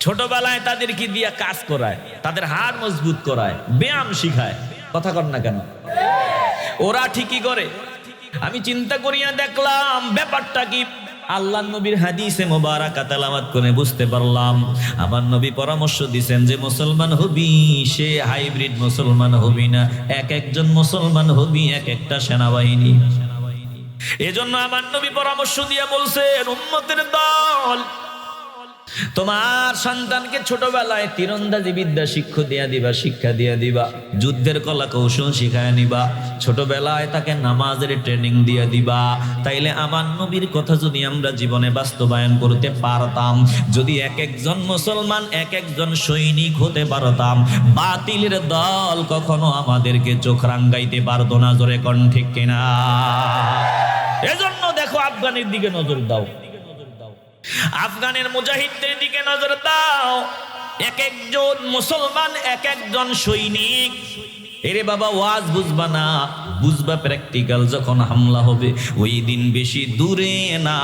ছোটবেলায় তাদেরকে দিয়া কাজ করায়, তাদের হাড় মজবুত করায়, ব্যায়াম শিখায়। কথা কর না কেন? ওরা ঠিকই করে। আমি চিন্তা করিয়া দেখলাম ব্যাপারটা কি। আল্লাহ নবীর হাদিসে মোবারকা তেলাওয়াত করে বুঝতে পারলাম, আমার নবী পরামর্শ দিয়েছেন যে মুসলমান হবি সে হাইব্রিড মুসলমান হবি না, এক একজন মুসলমান হবি এক একটা সেনাবাহিনী। এজন্য আমার নবী পরামর্শ দিয়ে বলছেন, উম্মতের দল, তোমার সন্তানকে ছোটবেলায় তীরন্দাজি বিদ্যা শিক্ষা দিয়া দিবা, যুদ্ধের কলা কৌশল শিখায় নিবা, ছোটবেলায় তাকে নামাজের ট্রেনিং দিয়ে দিবা। তাইলে আমার নবীর কথা যদি আমরা জীবনে বাস্তবায়ন করতে পারতাম, যদি এক একজন মুসলমান এক একজন সৈনিক হতে পারতাম, বাতিলের দল কখনো আমাদেরকে চোখ রাঙ্গাইতে পারতো না। জোরে কোন ঠিক কিনা? এজন্য দেখো, আফগানের দিকে নজর দাও, আফগানের মুজাহিদদের দিকে নজর দাও, এক একজন মুসলমান এক একজন সৈনিক। এরে বাবা, ওয়াজ বুঝবা না, বুঝবা প্র্যাকটিক্যাল। যখন হামলা হবে ওই দিন বেশি দূরে না,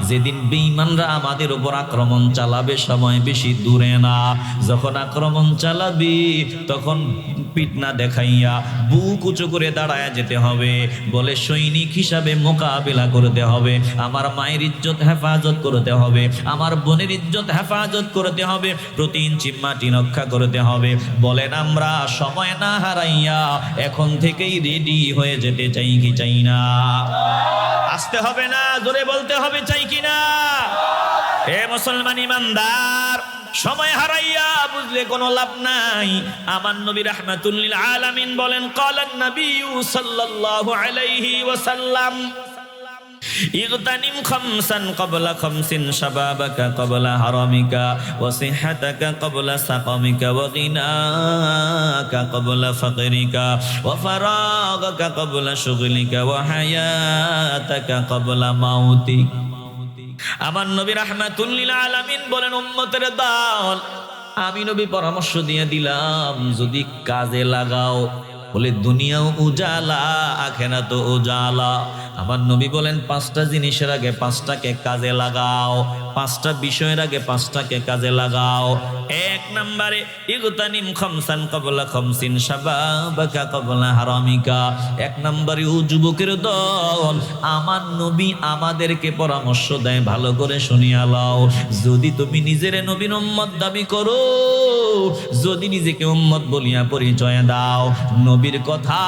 যেদিন বেঈমানরা আমাদের উপর আক্রমণ চালাবে সময় বেশি দূরে না। যখন আক্রমণ চালাবে তখন পিঠ না দেখাইয়া বুক উঁচু করে দাঁড়ায় যেতে হবে, বলে সৈনিক হিসাবে মোকাবিলা করতে হবে, আমার মায়ের ইজ্জত হেফাজত করতে হবে, আমার বোনের ইজ্জত হেফাজত করতে হবে, প্রতি ইঞ্চি মাটি রক্ষা করতে হবে। বলেন আমরা সময় না হারাইয়া এখন থেকেই রেডি হয়ে যেতে চাই কি চাই না? আসতে হবে না, জোরে বলতে হবে, চাই কি না? এ মুসলমান ইমানদার, সময় হারাইয়া বুঝলে কোনো লাভ নাই। আমার নবী রাহমাতুল লিল আলামিন বলেন, ক্বালান নবী সাল্লাল্লাহু আলাইহি ওয়াসাল্লাম, ইগতানিম খামসান ক্বাবলা খামসিন, শাবাবাকা ক্বাবলা হারামিকা, ওয়া সিহহাতাকা ক্বাবলা সাকামিকা, ওয়া গিনাকা ক্বাবলা ফাকরিকা, ওয়া ফারাগাকা ক্বাবলা শুগলিকা, ওয়া হায়াতাকা ক্বাবলা মাউতিক। আমার নবী রাহমাতুল লিল আলামিন বলেন, উম্মতের দল, আমি নবী পরামর্শ দিয়ে দিলাম, যদি কাজে লাগাও বলে দুনিয়াও উজালা আখিরাতও উজালা। আমার নবী বলেন 5টা জিনিসের আগে 5টাকে কাজে লাগাও, 5টা বিষয়ের আগে 5টাকে কাজে লাগাও। 1 নম্বরে ইগতানিম খামসান ক্বাবলা খামসিন শাবাবাকা ক্বাবলা হারামিকা। 1 নম্বরে ও যুবকের দল, আমার নবী আমাদেরকে পরামর্শ দেয়, ভালো করে শুনিয়া লও। যদি তুমি নিজের নবীর উম্মত দাবি করো, যদি নিজেকে উম্মত বলিয়া পরিচয় দাও, নবীর কথা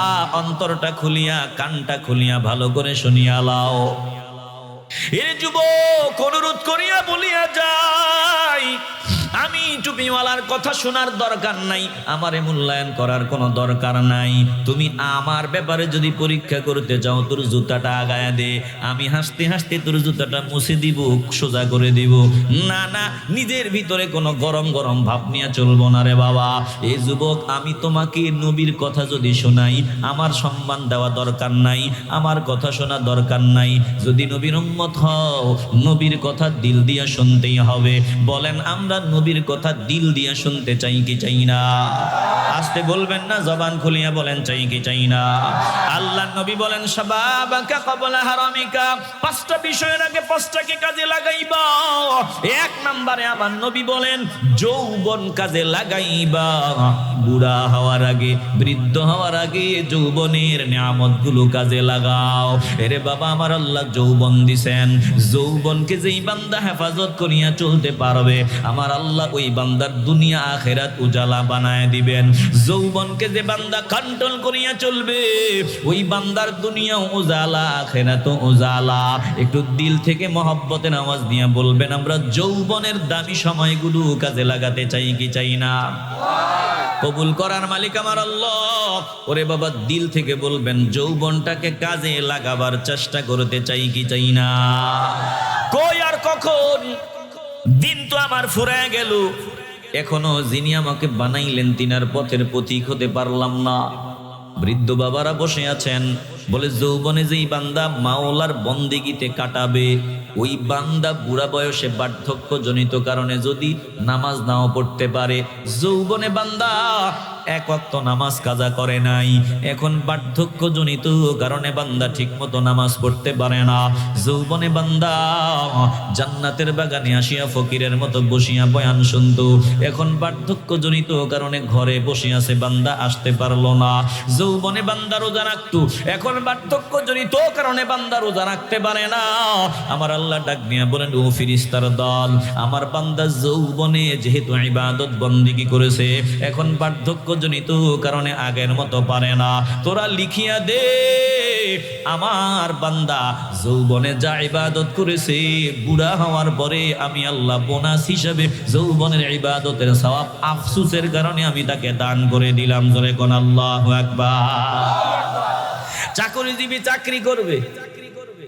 অন্তরটা খুলিয়া কানটা খুলিয়া ভালো করে শুনিয়া লও। এ যুবক অনুরোধ করিয়া বলিয়া যাই, আমি টুপিওয়ালার কথা শোনার দরকার নাই, আমারে মূল্যায়ন করার কোনো দরকার নাই। তুমি আমার ব্যাপারে যদি পরীক্ষা করতে চাও, তোর জুতাটা আগায়া দে, আমি হাসতে হাসতে তোর জুতাটা মুছে দিব, সোজা করে দিব। না না, নিজের ভিতরে কোনো গরম গরম ভাব নিয়ে চলবো না রে বাবা। এই যুবক, আমি তোমাকে নবীর কথা যদি শোনাই, আমার সম্মান দেওয়া দরকার নাই, আমার কথা শোনা দরকার নাই। যদি নবীর উম্মত হও, নবীর কথা দিল দিয়া শুনতেই হবে। বলেন, আমরা নবীর কথা দিল দিয়া শুনতে চাই কি চাই না? আস্তে বলবেন না, জবান খুলিয়া বলেন, চাই কি চাই না? আল্লাহ নবী বলেন, শাবাবাকা ক্বাবলা হারামিকা। 5টা বিষয়ের আগে 5টাকে কাজে লাগাইবা। 1 নম্বরে আমার নবী বলেন, যৌবন কাজে লাগাইবা। বুড়া হওয়ার আগে, বৃদ্ধ হওয়ার আগে যৌবনের নিয়ামতগুলো কাজে লাগাও। এরে বাবা, আমার আল্লাহ যৌবন দিছেন, যৌবনকে যেই বান্দা হেফাজত করিয়া চলতে পারবে, আমার আল্লাহ ওই বান্দার দুনিয়া আখিরাত উজালা বানায় দিবেন। যৌবনকে যে বান্দা কন্ট্রোল করিয়া চলবে, ওই বান্দার দুনিয়া উজালা আখিরাত উজালা। একটু দিল থেকে মহব্বতের আওয়াজ দিয়ে বলবেন, আমরা যৌবনের দামি সময়গুলো কাজে লাগাতে চাই কি চাই না? কবুল করার মালিক আমার আল্লাহ। ওরে বাবা, দিল থেকে বলবেন, যৌবনটাকে কাজে লাগাবার চেষ্টা করতে চাই কি চাই না? কই আর কখন? দিন তো আমার ফুরায় গেল, এখনো যিনি আমাকে বানাইলেন তিনার পথের পথিক হতে পারলাম না। বৃদ্ধ বাবারা বসে আছেন, বলে যৌবনে যেই বান্দা মাওলার বন্দেগীতে কাটাবে, ওই বান্দা বুড়া বয়সে বার্ধক্য জনিত কারণে যদি নামাজ নাও পড়তে পারে, যৌবনে বান্দা 1 ওয়াক্ত নামাজ কাজা করে নাই, এখন বার্ধক্য জনিত কারণে বান্দা ঠিক মতো নামাজ পড়তে পারে না। যৌবনে বান্দা জান্নাতের বাগানে আসিয়া ফকিরের মতো বসিয়া বয়ান শুনতো, এখন বার্ধক্য জনিত কারণে ঘরে বসে আছে, বান্দা আসতে পারলো না। যৌবনে বান্দা রোজা রাখতো, এখন বার্ধক্য জনিত কারণে বান্দা রোজা রাখতে পারে না। আমার আল্লাহ ডাক দিয়া বলেন, ও ফেরেশতার দল, আমার বান্দা যৌবনে যেহেতু ইবাদত বন্দেগী করেছে, এখন বার্ধক্য জনিত কারণে আগের মতো পারে না, তোরা লিখিয়া দে, আমার বান্দা যৌবনে যা ইবাদত করেছে, বুড়া হওয়ার পরে আমি আল্লাহ বোনাস হিসাবে যৌবনের ইবাদতের সওয়াব আফসোসের কারণে আমি তাকে দান করে দিলাম। জোরে কোন আল্লাহু আকবার। চাকরিজীবী চাকরি করবে,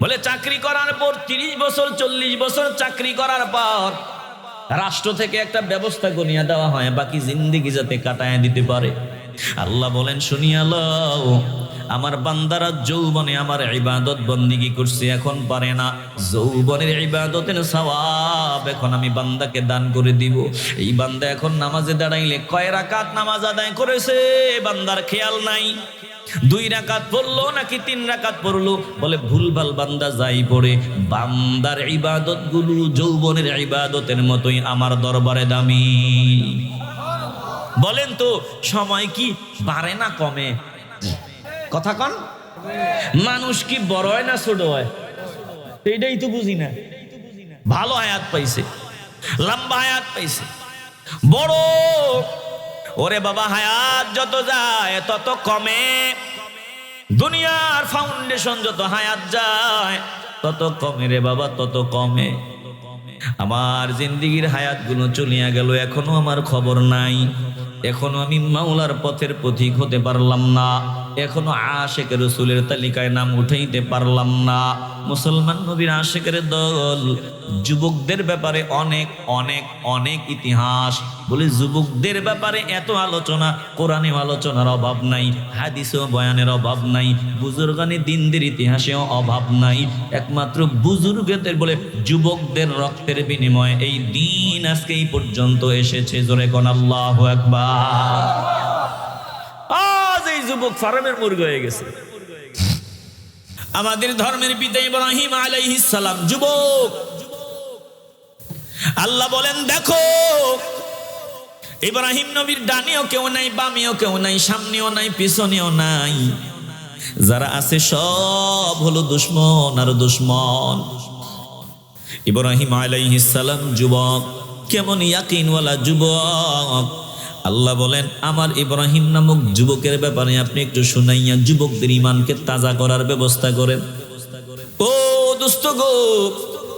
বলে চাকরি করার পর 30 বছর 40 বছর চাকরি করার পর রাষ্ট্র থেকে একটা ব্যবস্থা গনিয়া দেওয়া হয়, বাকি জিন্দেগি যাতে কাটায় দিতে পারে। আল্লাহ বলেন, শুনিয়া লও, আমার বান্দারা যৌবনে আমার ইবাদত বন্দেগী করছে, এখন পারে না, যৌবনের ইবাদতের সওয়াব এখন আমি বান্দাকে দান করে দিব। এই বান্দা এখন নামাজে দাঁড়াইলে কয় রাকাত নামাজ আদায় করেছে বান্দার খেয়াল নাই, 2 রাকাত পড়লো নাকি 3 রাকাত পড়লো, বলে ভুলভাল বান্দা যাই পড়ে। বান্দার ইবাদত গুলো যৌবনের ইবাদতের মতোই আমার দরবারে দামি। বলেন তো, সময় কি বাড়ে না কমে? কথা কন, মানুষ কি বড় হয় না ছোট হয়? এইটাই তো বুঝি না। ভালো হায়াত পাইছে, লম্বা হায়াত পাইছে, বড়, ওরে বাবা হায়াত যত যায় তত কমে, দুনিয়ার ফাউন্ডেশন যত হায়াত যায় তত কমে রে বাবা, তত কমে। আমার জিন্দেগির হায়াত গুলো চলিয়া গেল, এখনো আমার খবর নাই, এখনো আমি মাওলার পথের পথিক হতে পারলাম না, এখনো আশিকের রাসূলের তালিকায় নাম উঠাইতে পারলাম না। মুসলমান নবীর আশিকের দল, যুবকদের ব্যাপারে অনেক অনেক অনেক ইতিহাস, বলে যুবকদের ব্যাপারে এত আলোচনা, কোরআনে আলোচনার অভাব নাই, হাদিসেও বয়ানের অভাব নাই, বুজুর্গানি দিনদের ইতিহাসেও অভাব নাই, একমাত্র বুজুর্গদের বলে যুবকদের রক্তের বিনিময়ে এই দিন আজকে এই পর্যন্ত এসেছে। জোরে কোন আল্লাহু আকবার। আজ এই যুবক ফার্মের মুরগি হয়ে গেছে। আমাদের ধর্মের পিতা ইব্রাহিম আলাইহিস সালাম যুবক। আল্লাহ বলেন দেখো ইব্রাহিম নবীর ডানেও কেউ নাই, বামেও কেউ নাই, সামনেও নাই, পিছনেও নাই, যারা আছে সব হলো দুশমন আর দুশমন। ইব্রাহিম আলাইহিস সালাম যুবক, কেমন ইয়াকিনওয়ালা যুবক। আল্লাহ বলেন আমার ইব্রাহিম নামক যুবকের ব্যাপারে আপনি একটু শুনাইয়া যুবকদের ঈমানকে তাজা করার ব্যবস্থা করেন। ও দোস্ত গো,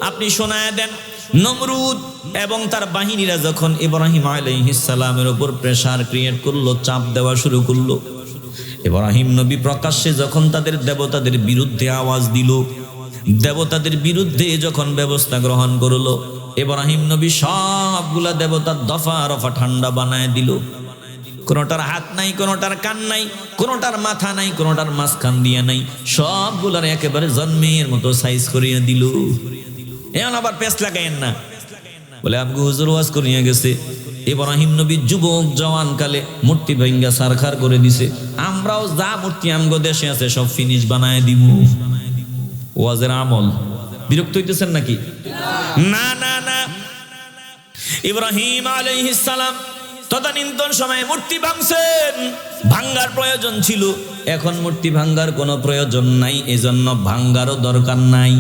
আপনি শোনায় দেন নমরুদ এবং তার বাহিনীরা যখন ইব্রাহিম আলাইহিস সালামের উপর প্রেসার ক্রিয়েট করলো, চাপ দেওয়া শুরু করলো, ইব্রাহিম নবী প্রকাশ্যে যখন তাদের দেবতাদের বিরুদ্ধে আওয়াজ দিল, দেবতাদের বিরুদ্ধে যখন ব্যবস্থা গ্রহণ করলো, ইব্রাহিম নবী সবগুলা দেবতার দফা রফা ঠান্ডা বানায় দিল। কোনোটার হাত নাই, কোনোটার কান নাই, কোনোটার মাথা নাই, কোনোটার মাঝখান দিয়া নাই, সবগুলার একেবারে জন্মের মতো সাইজ করিয়া দিল। এখন আবার পেস লাগাইন না বলে আবু হুজুর ওয়াজ করিয়া গেছে ইব্রাহিম নবী যুবক জওয়ান কালে মূর্তি ভাঙ্গা সারখার করে দিছে, আমরাও যা মূর্তি আমগো দেশে আছে সব ফিনিশ বানায় দিব। ওয়াজের আমল। বিরক্ত হইতেছেন নাকি? না না না, ইব্রাহিম আলাইহিস সালাম তদানীন্তন সময়ে মূর্তি ভাঙছেন, ভাঙ্গার প্রয়োজন ছিল, এখন মূর্তি ভাঙ্গার কোনো প্রয়োজন নাই, এজন্য ভাঙ্গারও দরকার নাই।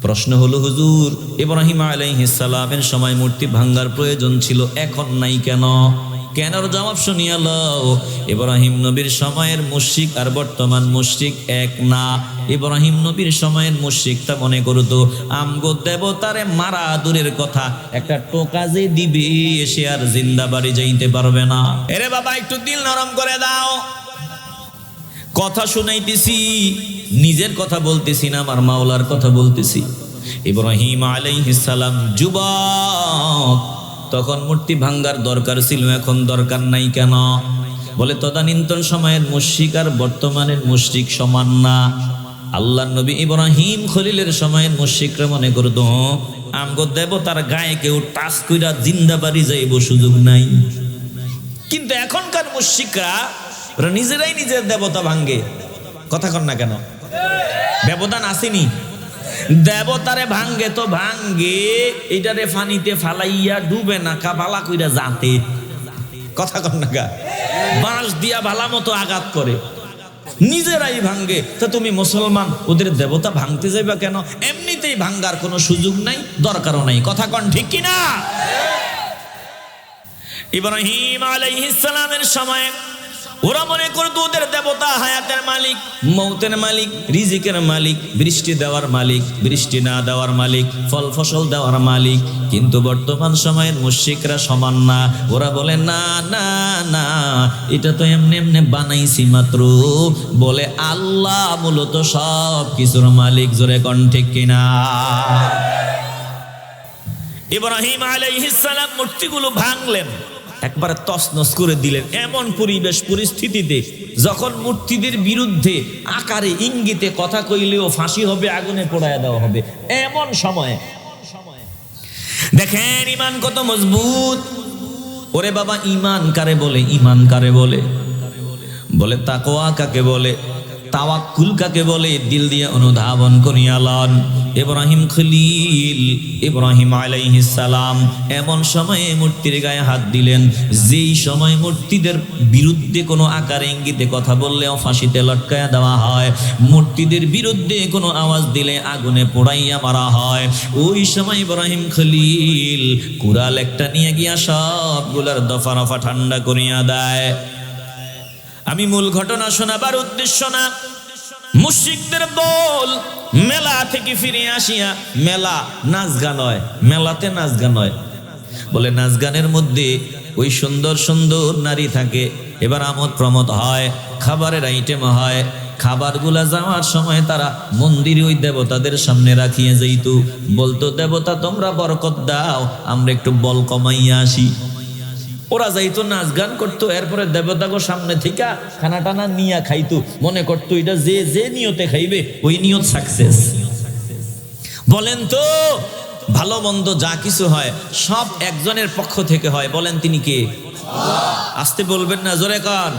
প্রশ্ন হলো হুজুর ইব্রাহিম আলাইহিস সালামের সময় মূর্তি ভাঙ্গার প্রয়োজন ছিল, এখন নাই কেন? কেনর জবাব শুনিয়া লও। ইব্রাহিম নবীর সময়ের মুশরিক আর বর্তমান মুশরিক এক না। ইব্রাহিম নবীর সময়ের মুশরিকটা মনে করতো আমগো দেবতারে মারা দূরের কথা, একটা টোকা যে দিবে সে আর জিন্দা বাড়ি যাইতে পারবে না। এরে বাবা একটু দিল নরম করে দাও, কথা শুনাইতেছি, নিজের কথা বলতেছি না, আমার মাওলার কথা বলতেছি। ইব্রাহিম আলাইহিস সালাম যুবক, তখন মূর্তি ভাঙ্গার দরকার ছিল, এখন দরকার নাই কেন? বলে তদানীন্তন সময়ের মুশরিক আর বর্তমানের মুশরিক সমান না। আল্লাহর নবী ইব্রাহিম খলিলের সময়ের মুশরিকরা মনে করতো আমগো দেবতার গায়ে কেউ টাচ কইরা জিন্দা বাড়ি যাইব সুযোগ নাই। কিন্তু এখনকার মুশরিকরা ওরা নিজেরাই নিজের দেবতা ভাঙ্গে। কথা কন না কেন? ব্যবধান আসেনি? দেবতারে ভাঙ্গে তো ভাঙ্গে, এটারে ফানিতে ফালাইয়া ডুবে না কাবালা কইরা যাতে। কথা কন না গা? বাঁশ দিয়া ভালা মতো আঘাত করে, নিজেরাই ভাঙ্গে। তো তুমি মুসলমান ওদের দেবতা ভাঙতে যাইবা কেন? এমনিতেই ভাঙ্গার কোনো সুযোগ নাই, দরকারও নাই। কথা কন ঠিক কিনা? ইব্রাহিম আলাইহিস সালামের সময় ওরা মনে করতো ওদের দেবতা হায়াতের মালিক, মৌতের মালিক, রিজিকের মালিক, বৃষ্টি দেওয়ার মালিক, বৃষ্টি না দেওয়ার মালিক, ফল ফসল দেওয়ার মালিক। কিন্তু বর্তমান সময়ের মুশরিকরা সমান না। ওরা বলে না না না, এটা তো এমনি এমনি বানাইছি মাত্র। বলে আল্লাহ মূলত সব কিছুর মালিক। জোরে কোন ঠিক কিনা? ইব্রাহিম আলাইহিস সালাম মূর্তিগুলো ভাঙলেন, একবারে তছনছ করে দিলেন। এমন পরিবেশ পরিস্থিতিতে যখন মূর্তিদের বিরুদ্ধে আকারে ইঙ্গিতে কথা কইলেও ফাঁসি হবে, আগুনে পোড়ায় দেওয়া হবে, এমন সময়ে দেখেন ঈমান কত মজবুত। ওরে বাবা, ঈমান কারে বলে? ঈমান কারে বলে? বলে তাকওয়া কাকে বলে? তাওয়াক্কুল কাকে বলে? দিল দিয়ে অনুধাবন করিয়া লন। ইব্রাহিম খলিল ইব্রাহিম আলাইহিস সালাম এমন সময়ে মূর্তির গায়ে হাত দিলেন, যেই সময় মূর্তিদের বিরুদ্ধে কোনো আকার ইঙ্গিতে কথা বললেও ফাঁসিতে লটকায়া দেওয়া হয়, মূর্তিদের বিরুদ্ধে কোনো আওয়াজ দিলে আগুনে পোড়াইয়া মারা হয়। ওই সময় ইব্রাহিম খলিল কুড়াল একটা নিয়ে গিয়া সবগুলার দফা রফা ঠান্ডা করিয়া দেয়। আমি মূল ঘটনা শোনাবার উদ্দেশ্য না, মুশরিকদের দল মেলা থেকে ফিরে আসিয়া, মেলা নাচ গান হয়, মেলাতে নাচ গান হয়। বলে নাচ গানের মধ্যে ওই সুন্দর সুন্দর নারী থাকে, এবার আমোদ প্রমোদ হয়, খাবারের আইটেম হয়। খাবারগুলা যাওয়ার সময় তারা মন্দিরে ওই দেবতাদের সামনে রাখিয়া যাইত, বলতো দেবতা তোমরা বরকত দাও, আমরা একটু বল কমাইয়া আসি। ওরা যাইতো নাচ গান করতো, এরপরে দেবতাগো সামনে থেকে খানা টানা নিয়া খাইতো, মনে করতো এটা যে যে নিয়তে খাইবে ওই নিয়ত সাকসেস। বলেন তো ভালো মন্দ যা কিছু হয় সব একজনের পক্ষ থেকে হয়, বলেন তিনি কে? আসতে বলবেন না, জোরে কান।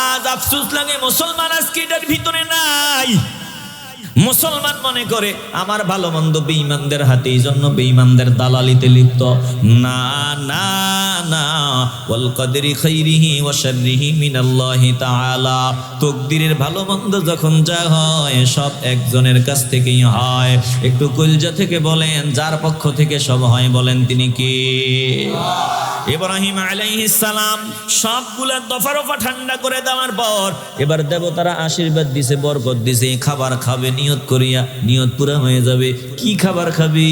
আজ আফসোস লাগে মুসলমান আজকে এটার ভিতরে নাই। মুসলমান মনে করে আমার ভালো মন্দ বেঈমানদের হাতে, এই জন্য বেঈমানদের দালালিতে লিপ্ত। না না না, ওয়াল কদরি খাইরিহি ওয়া শাররিহি মিনাল্লাহি তাআলা। তকদিরের ভালো মন্দ যখন যা হয় সব একজনের কাছ থেকেই হয়। একটু কলজা থেকে বলেন, যার পক্ষ থেকে সব হয় বলেন তিনি কে? ইব্রাহিম আলাইহিস সালাম সবগুলা দফা রফা ঠান্ডা করে দেওয়ার পর এবার দেবতারা আশীর্বাদ দিছে, বরকত দিছে, খাবার খাবে নিয়ত করিয়া, নিয়ত পুরা হয়ে যাবে। কি খাবার খাবি?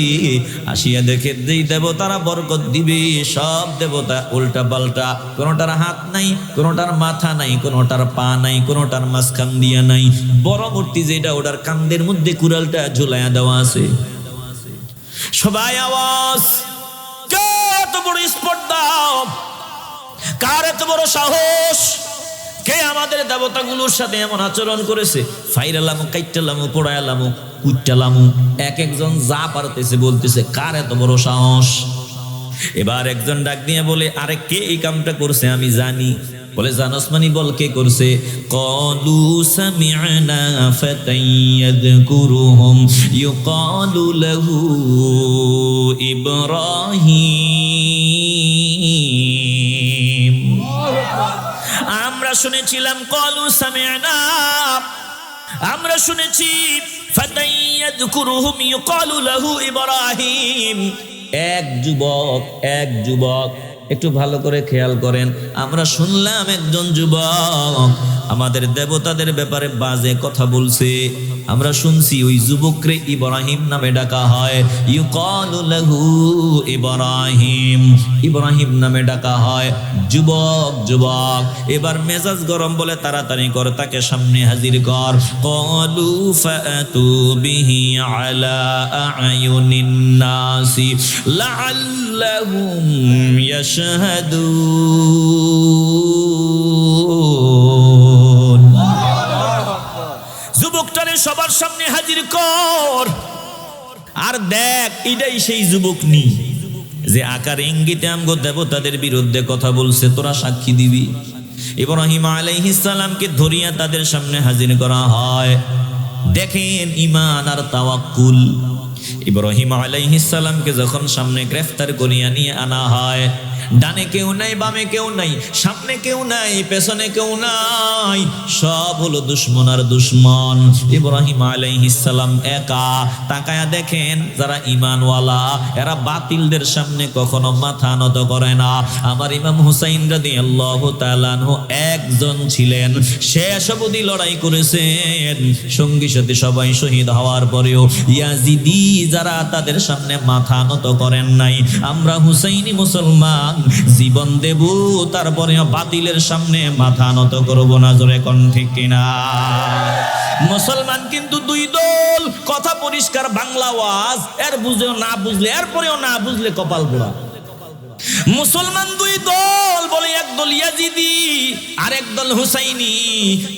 আসিয়া দেখে যেই দেবতারা বরকত দিবে সব দেবতা উল্টা পাল্টা, কোনোটার হাত নাই, কোনোটার মাথা নাই, কোনোটার পা নাই, কোনোটার মাঝখান দিয়া নাই। বড় মূর্তি যেটা ওটার কান্দের মধ্যে কুড়ালটা ঝুলাইয়া দেওয়া আছে। সবাই আওয়াজ, এত বড় স্পর্ধা, কার এত বড় সাহস? কে আমাদের দেবতাগুলোর সাথে এমন আচরণ করেছে? ফাইরালামু, কাইটালামু, পোড়ায়ালামু, কুইটালামু, এক একজন যা পারতেছে বলতেছে, কার এত বড় সাহস? এবার একজন ডাক দিয়ে বলে, আরে কে এই কামটা করছে আমি জানি। বলে জানোস মানি? বল কে করছে? ক্বালু সামি'না ফাতান ইয়াযকুরুহুম ইউকালু লাহু ইব্রাহিম। আমরা শুনেছিলাম, ক্বালু সামি'না, আমরা শুনেছি, ফাতান ইয়াযকুরুহুম ইউকালু লাহু ইব্রাহিম। এক যুবক, একটু ভালো করে খেয়াল করেন, আমরা শুনলাম একজন যুবক আমাদের দেবতাদের ব্যাপারে বাজে কথা বলছে। আমরা শুনছি ওই যুবকরে ইব্রাহিম নামে ডাকা হয়। ইউকালু লাহু ইব্রাহিম, ইব্রাহিম নামে ডাকা হয়। যুবক এবার মেজাজ গরম, বলে তাড়াতাড়ি কর, তাকে সামনে হাজির কর। ক্বালু ফাতু বিহি আলা আয়ুনিন নাসি লাআল্লাহুম ইয়াশহাদুন। যুবকটারে সবার সামনে হাজির কর, আর দেখ এটাই সেই যুবক নি যে আকার ইঙ্গিতে আমগো দেবতাদের বিরুদ্ধে কথা বলছে, তোরা সাক্ষী দিবি। ইব্রাহিম আলাইহিস সালামকে ধরিয়া তাদের সামনে হাজির করা হয়। দেখেন ইমান আর তাওয়াক্কুল। ইব্রাহিম আলাইহিস সালামকে যখন সামনে গ্রেফতার করিয়া নিয়ে আনা হয়, ডানে কেউ নাই, বামে কেউ নাই, সামনে কেউ নাই, পেছনে কেউ নাই, সব হলো দুশ্মন আর দুশ্মন। ইব্রাহিম আলাইহিস সালাম একা। তাকায়া দেখেন যারা ঈমানওয়ালা এরা বাতিলদের সামনে কখনো মাথা নত করে না। আমার ইমাম হুসাইন রাদিয়াল্লাহু তাআলা আনহু একজন ছিলেন, শেষ অবধি লড়াই করেছেন, সঙ্গী সাথী সবাই শহীদ হওয়ার পরেও ইয়াজিদি যারা তাদের সামনে মাথা নত করেন নাই। আমরা হুসাইনি মুসলমান, জীবন দেব তারপরে বাতিলের সামনে মাথা নত করব না। জোরে কোন ঠিক কিনা? মুসলমান কিন্তু দুই দল, কথা পরিষ্কার, বাংলা ওয়াজ, এর বুঝেও না বুঝলে, এরপরেও না বুঝলে কপাল পোড়া। মুসলমান দুই দল, বলে এক দল ইয়াজিদি আর এক দল হুসাইনি।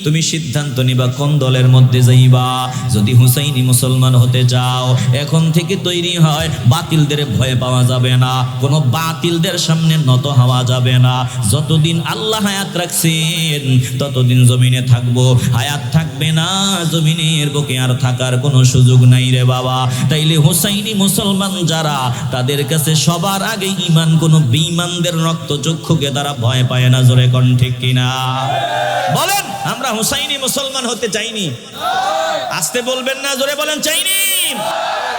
তুমি সিদ্ধান্ত নিবা কোন দলের মধ্যে যাইবা। যদি হুসাইনি মুসলমান হতে চাও এখন থেকে তৈরি হয়, বাতিলদের ভয় পাওয়া যাবে না, কোনো বাতিলদের সামনে নত হওয়া যাবে না। যতদিন আল্লাহ হায়াত রাখছেন ততদিন জমিনে থাকবো, হায়াত থাকবে না জমিনের বুকে আর থাকার কোনো সুযোগ নাই রে বাবা। তাইলে হুসাইনি মুসলমান যারা, তাদের কাছে সবার আগে ঈমান, কোনো বেঈমানদের রক্ত চক্ষুকে তারা ভয় পায় না। জোরে কোন ঠিক কিনা? বলেন, আমরা হুসাইনি মুসলমান হতে চাইনি? আসতে বলবেন না, জোরে বলেন চাইনি।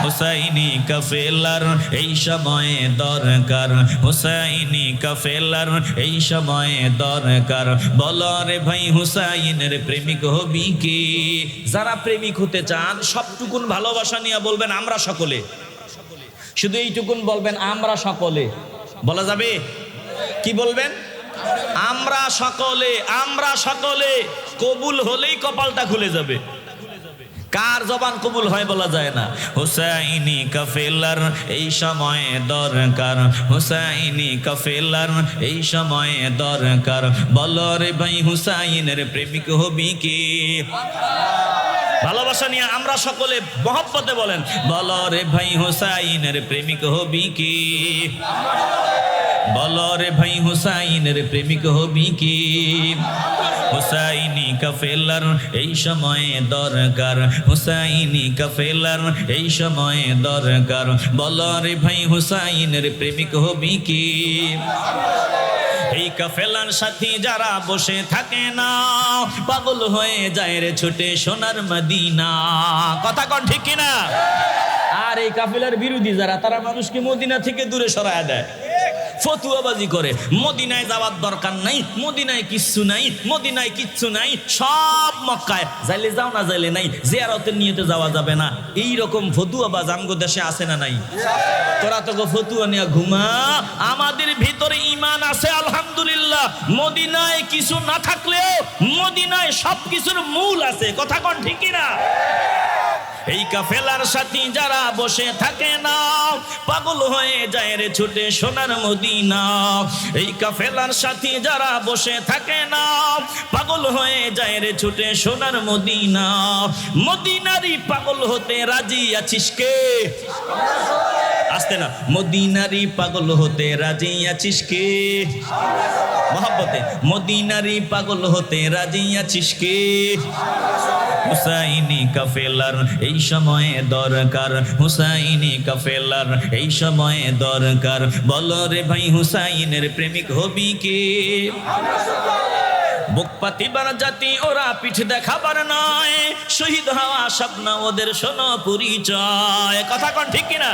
হুসাইনি কাফেলার এই সময়ে দরকার, হুসাইনি কাফেলার এই সময়ে দরকার। বলো রে ভাই হুসাইনের প্রেমিক হবি কি? যারা প্রেমিক হতে চান সবটুকুন ভালোবাসা নিয়ে বলবেন আমরা সকলে, শুধু এইটুকুন বলবেন আমরা সকলে। বলা যাবে? কি বলবেন? আমরা সকলে, আমরা সকলে। কবুল হলেই কপালটা খুলে যাবে। কার জবান কবুল হয় বলা যায় না। হুসাইনি কাফেলার এই সময়ে দরকার, হুসাইনি কাফেলার এই সময়ে দরকার। বলো রে ভাই হুসাইনের প্রেমিক হবি কি? ভালোবাসা নিয়ে আমরা সকলে মহব্বতে বলেন, বলো রে ভাই হুসাইনের প্রেমিক হবি কি? বলো রে ভাই হুসাইনের প্রেমিক হবি কি? হুসাইনি কাফেলার এই সময়ে দরকার, হুসাইনি কাফেলার এই সময়ে দরকার। বলো রে ভাই হুসাইনের প্রেমিক হবি কি? এই কাফেলার সাথী যারা বসে থাকে না, পাগল হয়ে যায় রে ছুটে সোনার মদিনা। কথা কন ঠিক কিনা? আর এই কাফেলার বিরোধী যারা, তারা মানুষকে মদিনা থেকে দূরে সরায় দেয়, ফতুয়াবাজি করে। মদিনায় যাওয়ার দরকার নাই, মদিনায় কিচ্ছু নাই, মদিনায় কিচ্ছু নাই, সব মক্কায়, যাইলে যাও না যাইলে নাই, জিয়ারতের নিয়তে যাওয়া যাবে না। এই রকম ফতুয়াবাজ আমগো দেশে আছে না নাই? তোরা তো ফতুয়া নিয়ে ঘুমা। আমাদের ভিতরে ঈমান আছে আলহামদুলিল্লাহ। মদিনায় কিছু না থাকলেও মদিনায় সবকিছুর মূল আছে। কথা কোন ঠিক কিনা? এই কাফেলার সাথী যারা বসে থাকে না, পাগল হয়ে যায় রে ছুটে সোনার মদিনা। এই কাফেলার সাথী যারা বসে থাকে না, পাগল হয়ে যায় রে ছুটে সোনার মদিনা। মদিনারি পাগল হতে রাজি আছিস কে? আসতে না, মদিনারি পাগল হতে রাজি আছিস কে? মহব্বতে, মদিনারি পাগল হতে রাজি আছিস কে? হুসাইনি কাফেলার এই সময়ে দরকার, হুসাইনি কাফেলার এই সময়ে দরকার। বলো রে ভাই হুসাইনের প্রেমিক হবি কে? বুক পাতিবার জাতি ওরা পিঠ দেখাবার নয়, শহীদ হওয়া স্বপ্ন ওদের শোনো পরিচয়। কথা কোন ঠিক কিনা?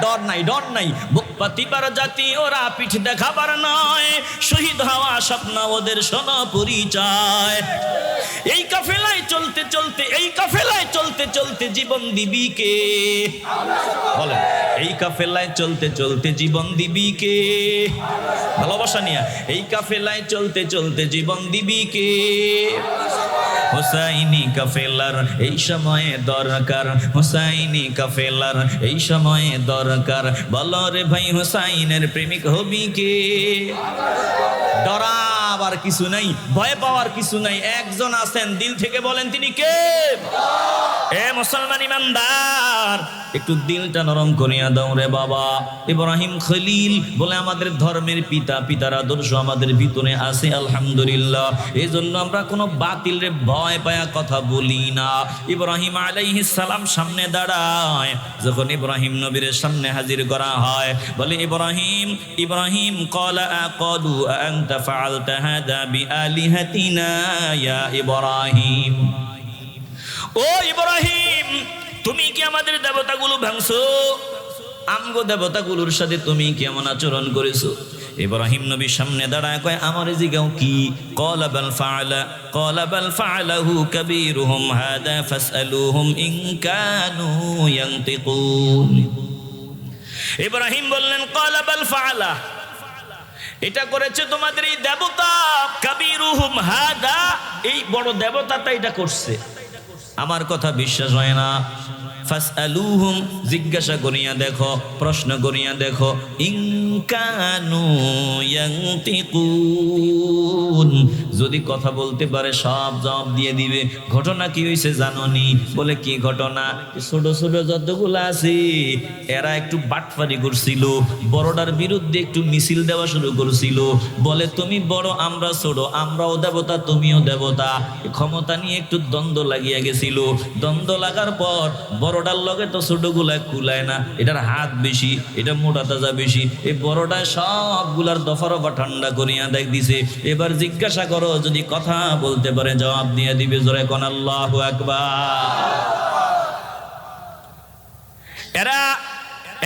ডর নাই, ডর নাই। বুক পাতিবার জাতি ওরা পিঠ দেখাবার নয়, শহীদ হওয়া স্বপ্ন ওদের শোনো পরিচয়। এই কাফেলায় চলতে চলতে, এই কাফেলায় চলতে চলতে জীবন দিবি কে? বলেন, এই কাফেলায় চলতে চলতে জীবন দিবি কে? ভালোবাসা নিয়া এই কাফেলায় চলতে চলতে জীবন দিবি কে? হুসাইনি কাফেলার এই সময়ে দরকার, হুসাইনি কাফেলার এই সময়ে দরকার। বলো রে ভাই হুসাইনের প্রেমিক হবি কে? ডরাবার কিছু নাই, ভয় পাওয়ার কিছু নাই। একজন আছেন, দিল থেকে বলেন তিনি কে? এ মুসলমান ইমানদার, একটু দিলটা নরম করিয়া দাও রে বাবা। ইব্রাহিম খলিল বলে আমাদের ধর্মের পিতা, পিতার আদর্শ আমাদের ভিতরে আছে আলহামদুলিল্লাহ। এই জন্য আমরা কোনো বাতিলের ভয় পায়া কথা বলি না। ইব্রাহিম আলাইহিস সালাম সামনে দাঁড়ায়, যখন ইব্রাহিম নবীর সামনে হাজির করা হয়, বলে ইব্রাহিম, ইব্রাহিম ক্বালা আকালু আনতা ফাআলতা হাদা বিআলিহাতিনা ইয়া ইব্রাহিম। ও ইব্রাহিম, তুমি কি আমাদের দেবতাগুলো ভাঙছো? আমগো দেবতাগুলোর সাথে তুমি কেমন আচরণ করেছো? ইব্রাহিম নবী সামনে দাঁড়ায় কয়, আমার জিগাও কি? ক্বালা বাল ফাআলা, ক্বালা বাল ফাআলাহু কাবীরুহুম হাদা ফাসআলুহুম ইন কানু ইয়ানতিকুন। ইব্রাহিম বললেন, ক্বালা বাল ফাআলা, এটা করেছে তোমাদের এই দেবতা, কাবীরুহুম হাদা, এই বড় দেবতাটা এটা করছে। আমার কথা বিশ্বাস হয় না? ফাসআলুহুম, জিজ্ঞাসা করিয়া দেখো, প্রশ্ন করিয়া দেখো, ইন কানু ইয়ানতিকুন, যদি কথা বলতে পারে সব জবাব দিয়ে দিবে। ঘটনা কি হয়েছে জানোনি? বলে কি ঘটনা? ছোট ছোট যতগুলো আছে এরা একটু বাটফারি করছিল, বড়টার বিরুদ্ধে একটু মিছিল দেওয়া শুরু করছিল। বলে তুমি বড়, আমরা ছোট, আমরাও দেবতা তুমিও দেবতা। ক্ষমতা নিয়ে একটু দ্বন্দ্ব লাগিয়া গেছিল। দ্বন্দ্ব লাগার পর বড়টার লগে তো ছোটগুলা কুলায় না, এটার হাত বেশি, এটা মোটা তাজা বেশি। এই বড়টায় সবগুলার দফারফা ঠান্ডা করিয়া দেখ দিছে। এবার জিজ্ঞাসা করো, যদি কথা বলতে পারে জবাব দিয়ে দিবে। জোরে কোন আল্লাহু আকবার। এরা,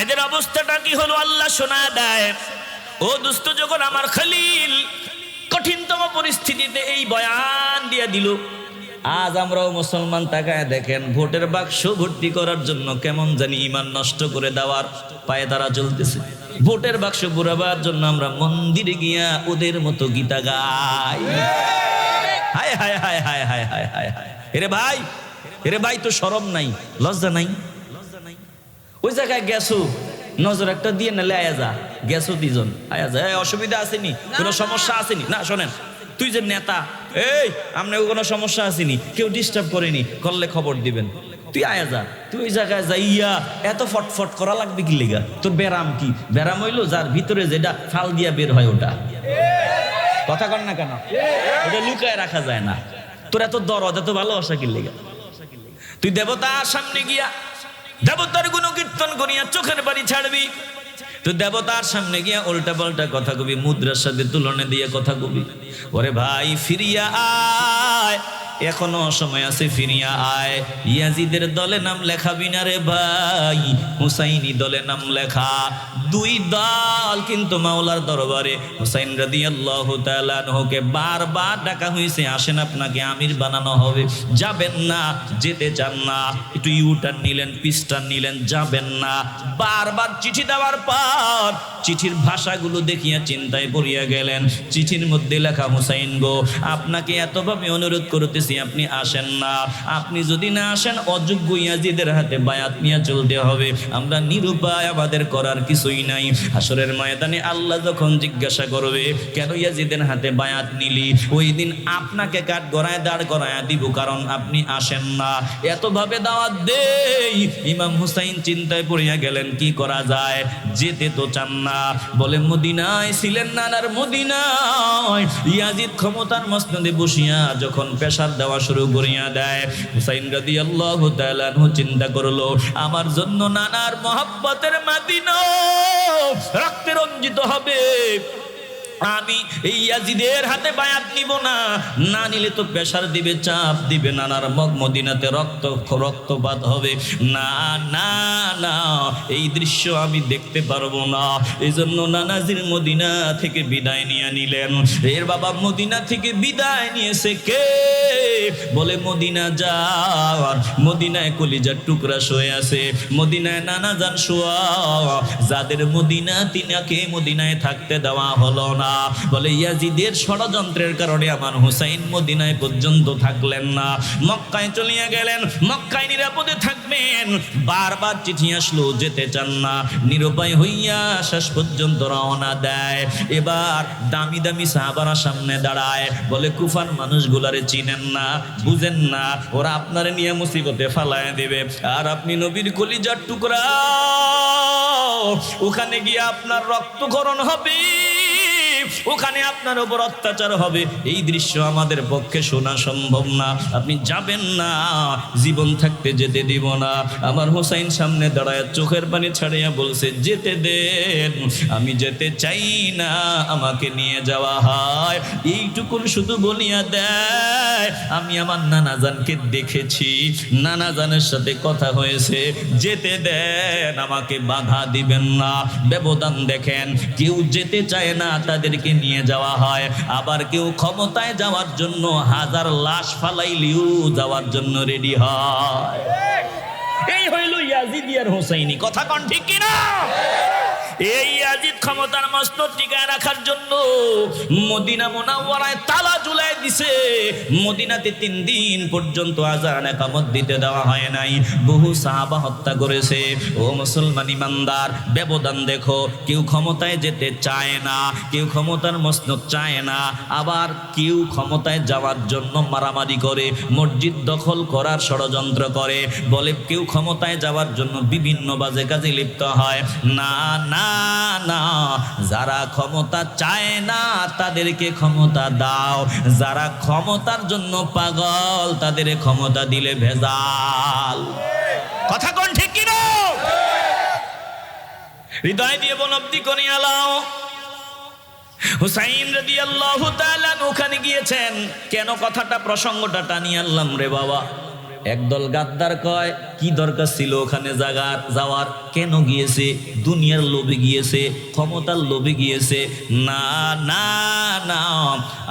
এদের অবস্থাটা কি হলো আল্লাহ শোনা দেয়। ও দোস্ত, যখন আমার খলিল কঠিনতম পরিস্থিতিতে এই বয়ান দিয়ে দিল, আজ আমরাও মুসলমান তাকায় দেখেন, ভোটের বাক্স ভর্তি করার জন্য কেমন জানি ঈমান নষ্ট করে দেওয়ার পায়ে তারা চলতেছে। ভোটের বাক্স পুরাবার জন্য আমরা মন্দিরে গিয়া ওদের মতো গীতা গাই। হায় হায় হায় হায় হায় হায় হায় হায়। এরে ভাই, এরে ভাই, তো শরম নাই, লজ্জা নাই? ওই জায়গায় গেছো, নজর একটা দিয়ে নালে আয়া যা। গেছো দুজন, আয়া যা, অসুবিধা আসেনি, কোনো সমস্যা আসেনি? না, শোনেন, তুই যে নেতা, এই আপনাকে কোনো সমস্যা আসেনি, কেউ ডিস্টার্ব করেনি, করলে খবর দিবেন, তুই আয়া যা, তুই ওই জায়গায় যাইয়া এত ফটফট করা লাগবে কি লেগা? তোর ব্যারাম কি? ব্যারাম হইলো যার ভিতরে যেটা ফাল দিয়া বের হয় ওটা। কথা কন না কেন? ওটা লুকায় রাখা যায় না। তোর এত দরদ, এত ভালোবাসা কি লেগা? তুই দেবতার সামনে গিয়া দেবতার গুণকীর্তন করিয়া চোখের বাড়ি ছাড়বি, তুই দেবতার সামনে গিয়া উল্টা পাল্টা কথা কবি, মুদ্রার সাথে তুলনা দিয়ে কথা কবি। ওরে ভাই ফিরিয়া আয়, এখনো সময় আছে, ফিরিয়া আয়। ইয়াজিদের দলে নাম লেখাবি না রে ভাই, হুসাইনি দলে নাম লেখা। দুই দল কিন্তু মাওলার দরবারে হুসাইন রাদিয়াল্লাহু তাআলা আনহুকে বারবার ডাকা হয়েছে, আসেন আপনাকে আমির বানানো হবে, যাবেন না, যেতে চান না, একটু ইউটার্ন নিলেন, পিস্টার্ন নিলেন, যাবেন না। বারবার চিঠি দেওয়ার পর চিঠির ভাষাগুলো দেখিয়া চিন্তায় পড়িয়া গেলেন। চিঠির মধ্যে লেখা, হুসাইন গো, আপনাকে এতভাবে অনুরোধ করতেছি, আপনি আসেন না। আপনি যদি না আসেন অযোগ্য ইয়াজিদের হাতে বায়াত নিয়ে চলতে হবে, আমরা নিরুপায়, আমাদের করার কিছুই নাই। হাসরের ময়দানে আল্লাহ যখন জিজ্ঞাসা করবে কেন ইয়াজিদের হাতে বায়াত নিলি, ওই দিন আপনাকে কাঠ গড়ায় দাঁড় করায় দিব, কারণ আপনি আসেন না। এতভাবে দাওয়াত দেই, ইমাম হুসাইন চিন্তায় পড়িয়া গেলেন, কি করা যায়? যেতে তো চান না। বলে মদিনায় ছিলেন, নানার মদিনায় ইয়াজিদ ক্ষমতার মসনদে বসিয়া যখন প্রেসার দেওয়া শুরু করিয়া দেয়, হুসাইন রাদিয়াল্লাহু তাআলা আনহু চিন্তা করলো, আমার জন্য নানার মহব্বতের মদিনা রক্তে রঞ্জিত হবে, আমি এই ইয়াজিদের হাতে বায়াত নিব না, না নিলে তো প্রেসার দিবে, চাপ দিবে, নানার মদিনাতে রক্তপাত হবে, না না না, এই দৃশ্য আমি দেখতে পারবো না। এই জন্য নানাজির মদিনা থেকে বিদায় নিয়ে নিলেন। এর বাবা মদিনা থেকে বিদায় নিয়েছে কে? বলে মদিনা যাওয়ার, মদিনায় কলিজার টুকরা শুয়ে আছে, মদিনায় নানা যান শোয়া, যাদের মদিনা তিনাকে মদিনায় থাকতে দেওয়া হলো না। বলে ইয়াজিদের ষড়যন্ত্রের কারণে আমার হুসাইন মদিনায় পর্যন্ত থাকলেন না, মক্কায় চলিয়া গেলেন, মক্কায় নিরাপদে থাকবেন। বারবার চিঠি আসলো, যেতে চান না, নিরুপায় হইয়া শেষ পর্যন্ত রওনা দেয়। এবার দামি দামি সাহাবারা সামনে দাঁড়ায়, বলে কুফার মানুষগুলারে চিনেন না, বুঝেন না, ওরা আপনারে নিয়ে মুসিবতে ফালায় দেবে, আর আপনি নবীর কলিজার টুকরা, ওখানে গিয়ে আপনার রক্তক্ষরণ হবে, ওখানে আপনার উপর অত্যাচার হবে, এই দৃশ্য আমাদের পক্ষে শোনা সম্ভব না, আপনি যাবেন না, জীবন থাকতে যেতে দিব না। আমার হোসাইন সামনে দাঁড়ায় চোখের পানি ছাড়িয়া বলছে, যেতে দেন, আমি যেতে চাই না, আমাকে নিয়ে যাওয়া হয়। এইটুকুন শুধু বলিয়া দেয়, আমি আমার নানাজানকে দেখেছি, নানাজানের সাথে কথা হয়েছে, যেতে দেন, আমাকে বাধা দিবেন না। ব্যবধান দেখেন, কেউ যেতে চায় না, তাদেরকে নিয়ে যাওয়া হয়, আবার কেউ ক্ষমতায় যাওয়ার জন্য হাজার লাশ ফালাইলেও যাওয়ার জন্য রেডি হয়। এই হইল ইয়াজিদ আর হোসাইনি। কথা কন ঠিক কিনা? এই ইয়াজিদ ক্ষমতার মসনদ টিকায় রাখার জন্য মদিনা মুনাওয়ারায় তালা ঝুলাই দিছে। মদিনাতে 3 দিন পর্যন্ত আযান ইকামত দিতে দেওয়া হয় নাই। বহু সাহাবা হত্যা করেছে। ও মুসলমান ইমানদার, ব্যবধান দেখো, কেউ ক্ষমতায় যেতে চায় না, কেউ ক্ষমতার মসনদ চায় না, আবার কেউ ক্ষমতায় যাওয়ার জন্য মারামারি করে, মসজিদ দখল করার ষড়যন্ত্র করে, বলে কেউ ক্ষমতায় যাওয়ার জন্য বিভিন্ন বাজে কাজে লিপ্ত হয়। না না না, যারা ক্ষমতা চায় না তাদেরকে ক্ষমতা দাও, যারা ক্ষমতার জন্য পাগল তাদের ক্ষমতা দিলে ভেজাল। কথা কোন ঠিক কি না? হৃদয় দিয়ে উপলব্ধি করিয়া লাও। হুসাইন রাদিয়াল্লাহু তাআলা ওখানে গিয়েছেন। কেন কথাটা প্রসঙ্গটা টানিয়ে আনলাম রে বাবা? একদল গাদ্দার কয়, কি দরকার ছিল ওখানে যাওয়ার? কেন গিয়েছে? দুনিয়ার লোভে গিয়েছে, ক্ষমতার লোভে গিয়েছে। না না না,